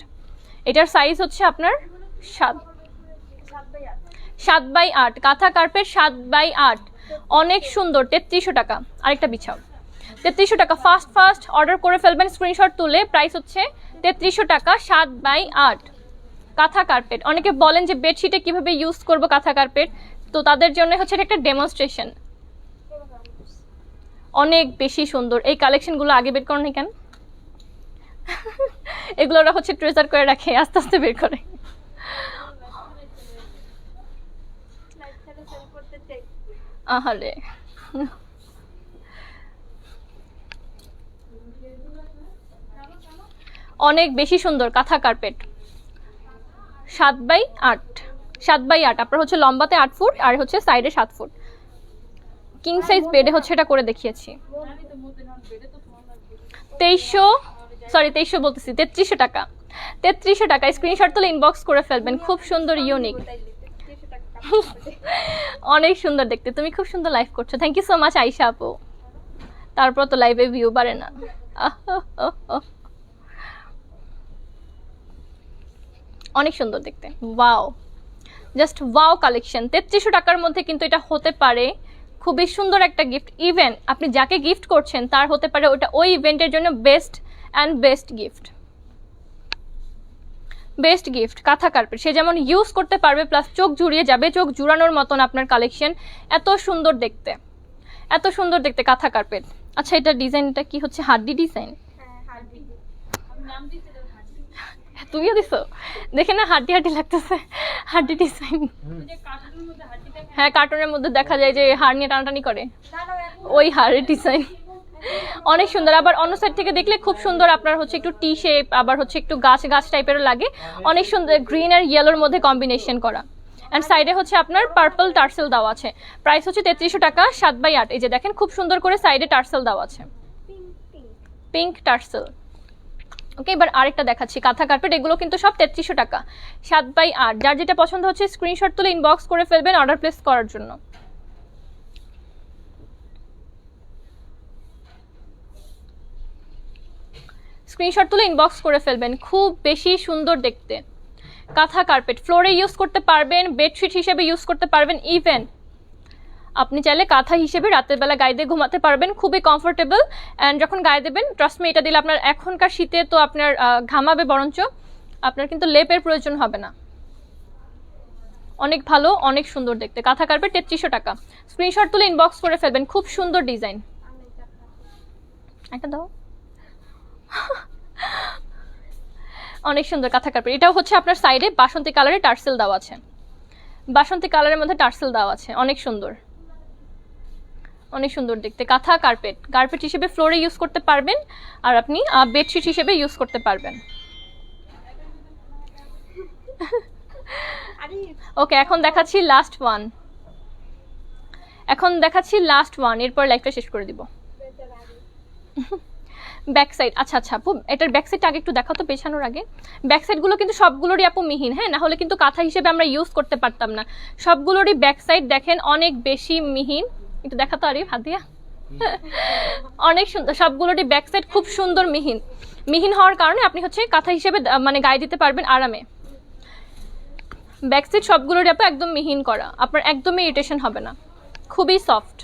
এটার সাইজ হচ্ছে আপনার 7x8। কাঁথা কার্পেট 7x8, অনেক সুন্দর। 3300 টাকা। আরেকটা বিছাও, 3300 টাকা। ফাস্ট অর্ডার করে ফেলবেন, স্ক্রিনশট তুলে। প্রাইস হচ্ছে 3300 টাকা, 7x8 কাঁথা কার্পেট। অনেকে বলেন যে বেডশিটে কিভাবে ইউজ করব কাঁথা কার্পেট, তো তাদের জন্য হচ্ছে এটা একটা ডেমনস্ট্রেশন। অনেক বেশি সুন্দর। এই কালেকশনগুলো আগে বের করেন কেন? এগুলো ওরা হচ্ছে ট্রেজার করে রাখে, আস্তে আস্তে বের করে। আহারে, অনেক বেশি সুন্দর কাঁথা কার্পেট। 7x8, 7x8। আপনার হচ্ছে লম্বাতে 8 ফুট আর হচ্ছে সাইডে 7 ফুট। কিং সাইজ বেডে হচ্ছে এটা করে দেখিয়েছি। 2300 বলতেছি, 3300 টাকা। 3300 টাকা। স্ক্রিনশট তুলে ইনবক্স করে ফেলবেন। খুব সুন্দর, ইউনিক, অনেক সুন্দর দেখতে। তুমি খুব সুন্দর লাইভ করছো, thank you so much Aisha আপু। তারপর তো লাইভে ভিউ বাড়ে না। অনেক সুন্দর দেখতে, ওয়াও, জাস্ট ওয়াও কালেকশন। 3300 টাকার মধ্যে কিন্তু এটা হতে পারে খুবই সুন্দর একটা গিফট। ইভেন আপনি যাকে গিফট করছেন তার হতে পারে ওটা ওই ইভেন্টের জন্য best and best gift. Best gift কাঁথা কার্পেট, সে যেমন ইউজ করতে পারবে, প্লাস চোখ জুড়িয়ে যাবে, চোখ জুড়ানোর মতন আপনার কালেকশন। এত সুন্দর দেখতে, এত সুন্দর দেখতে কাঁথা কার্পেট। আচ্ছা এটা ডিজাইনটা কি হচ্ছে? হাড্ডি ডিজাইন? তুমিও দিছো? দেখে না হাড্ডি হাড্ডি লাগতেছে, হাড্ডি ডিজাইন। হ্যাঁ কার্টুনের মধ্যে দেখা যায় যে হাড় নিয়ে টানাটানি করে, ওই হাড়ের ডিজাইন। অনেক সুন্দর। আবার অন্য সাইড থেকে দেখলে খুব সুন্দর আপনার হচ্ছে একটু টি শেপ, আবার হচ্ছে একটু গাছ গাছ টাইপেরও লাগে। অনেক সুন্দর, গ্রিন আর ইয়েলোর মধ্যে কম্বিনেশন করা। অ্যান্ড সাইডে হচ্ছে আপনার পার্পল টার্সেল দেওয়া আছে। প্রাইস হচ্ছে 3300 টাকা, 7x8। এই যে দেখেন খুব সুন্দর করে সাইডে টার্সেল দেওয়া আছে, পিঙ্ক টার্সেল। ওকে, এবার আরেকটা দেখাচ্ছি কাঁথা কার্পেট। এগুলো কিন্তু সব 3300 টাকা, 7x8। যার যেটা পছন্দ হচ্ছে স্ক্রিনশট তুলে ইনবক্স করে ফেলবেন অর্ডার প্লেস করার জন্য। স্ক্রিনশট তুলে ইনবক্স করে ফেলবেন। খুব বেশি সুন্দর দেখতে কাঁথা কার্পেট। ফ্লোরে ইউজ করতে পারবেন, বেডশিট হিসেবে ইউজ করতে পারবেন, ইভেন আপনি চাইলে কাঁথা হিসেবে রাতের বেলা গায়ে দিয়ে ঘুমাতে পারবেন। খুবই কমফোর্টেবল। অ্যান্ড যখন গায়ে দেবেন, ট্রাস্ট মি, এটা দিলে আপনার এখনকার শীতে তো আপনার ঘামাবে, বরঞ্চ আপনার কিন্তু লেপের প্রয়োজন হবে না। অনেক ভালো, অনেক সুন্দর দেখতে কাঁথা কার্পেট, 3300 টাকা। স্ক্রিনশট তুলে ইনবক্স করে ফেলবেন। খুব সুন্দর ডিজাইন। একটা দাও। অনেক সুন্দর কাঁথা কার্পেট। এটাও হচ্ছে আপনার সাইডে বাসন্তী কালারের টার্সেল দেওয়া আছে, বাসন্তী কালারের মধ্যে টার্সেল দেওয়া আছে। অনেক সুন্দর, অনেক সুন্দর দেখতে কাঁথা কার্পেট। কার্পেট হিসেবে ফ্লোরে ইউজ করতে পারবেন, আর আপনি বেডশিট হিসেবে ইউজ করতে পারবেন। ওকে, এখন দেখাচ্ছি লাস্ট ওয়ান, এরপর লাইভটা শেষ করে দিব। ব্যাক সাইড, আচ্ছা আচ্ছা আপু, এটার ব্যাক সাইডটা আগে একটু দেখাও তো, পেছানোর আগে। ব্যাক সাইডগুলো কিন্তু সবগুলোরই আপু মিহিন, হ্যাঁ, না হলে কিন্তু কাঁথা হিসেবে আমরা ইউজ করতে পারতাম না। সবগুলোরই ব্যাক সাইড দেখেন অনেক বেশি মিহিন, একটু দেখাতো আরিফ হাত দিয়া। অনেক সুন্দর, সবগুলোরই ব্যাক সাইড খুব সুন্দর মিহিন। মিহিন হওয়ার কারণে আপনি হচ্ছে কাঁথা হিসেবে মানে গায়ে দিতে পারবেন আরামে। ব্যাক সাইড সবগুলোরই আপু একদম মিহিন করা, আপনার একদমই ইরিটেশন হবে না, খুবই সফট।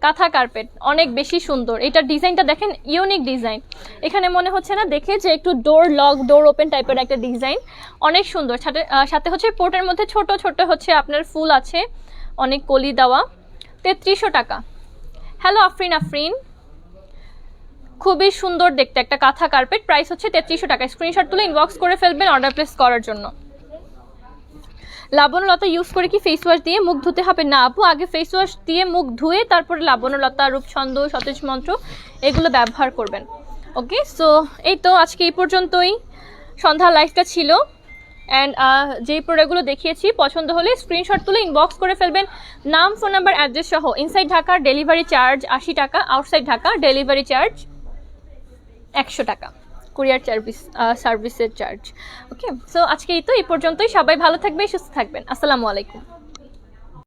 কাঁথা কার্পেট অনেক বেশি সুন্দর, এটার ডিজাইনটা দেখেন, ইউনিক ডিজাইন। এখানে মনে হচ্ছে না দেখে যে একটু ডোর লক, ডোর ওপেন টাইপের একটা ডিজাইন, অনেক সুন্দর। সাথে হচ্ছে পোর্টের মধ্যে ছোট ছোট হচ্ছে আপনার ফুল আছে, অনেক কলি দেওয়া। 3300 টাকা। হ্যালো আফরিন, খুবই সুন্দর দেখতে একটা কাঁথা কার্পেট, প্রাইস হচ্ছে 3300 টাকা। স্ক্রিনশট তুলে ইনবক্স করে ফেলবেন অর্ডার প্লেস করার জন্য। লাবণলতা ইউজ করে কি ফেস ওয়াশ দিয়ে মুখ ধুতে হবে? না আপু, আগে ফেস ওয়াশ দিয়ে মুখ ধুয়ে তারপরে লাবণলতা, রূপছন্দ, সতেজ মন্ত্র এগুলো ব্যবহার করবেন। ওকে, সো এই তো আজকে এই পর্যন্তই সন্ধ্যা লাইফটা ছিল। অ্যান্ড যেই প্রোডাক্টগুলো দেখিয়েছি পছন্দ হলে স্ক্রিনশট তুলে ইনবক্স করে ফেলবেন, নাম, ফোন নাম্বার, অ্যাড্রেস সহ। ইনসাইড ঢাকার ডেলিভারি চার্জ 80 টাকা, আউটসাইড ঢাকা ডেলিভারি চার্জ 100 টাকা, কুরিয়ার সার্ভিসের চার্জ। ওকে, সো আজকে এই তো এই পর্যন্তই। সবাই ভালো থাকবেন, সুস্থ থাকবেন। আসসালামু আলাইকুম।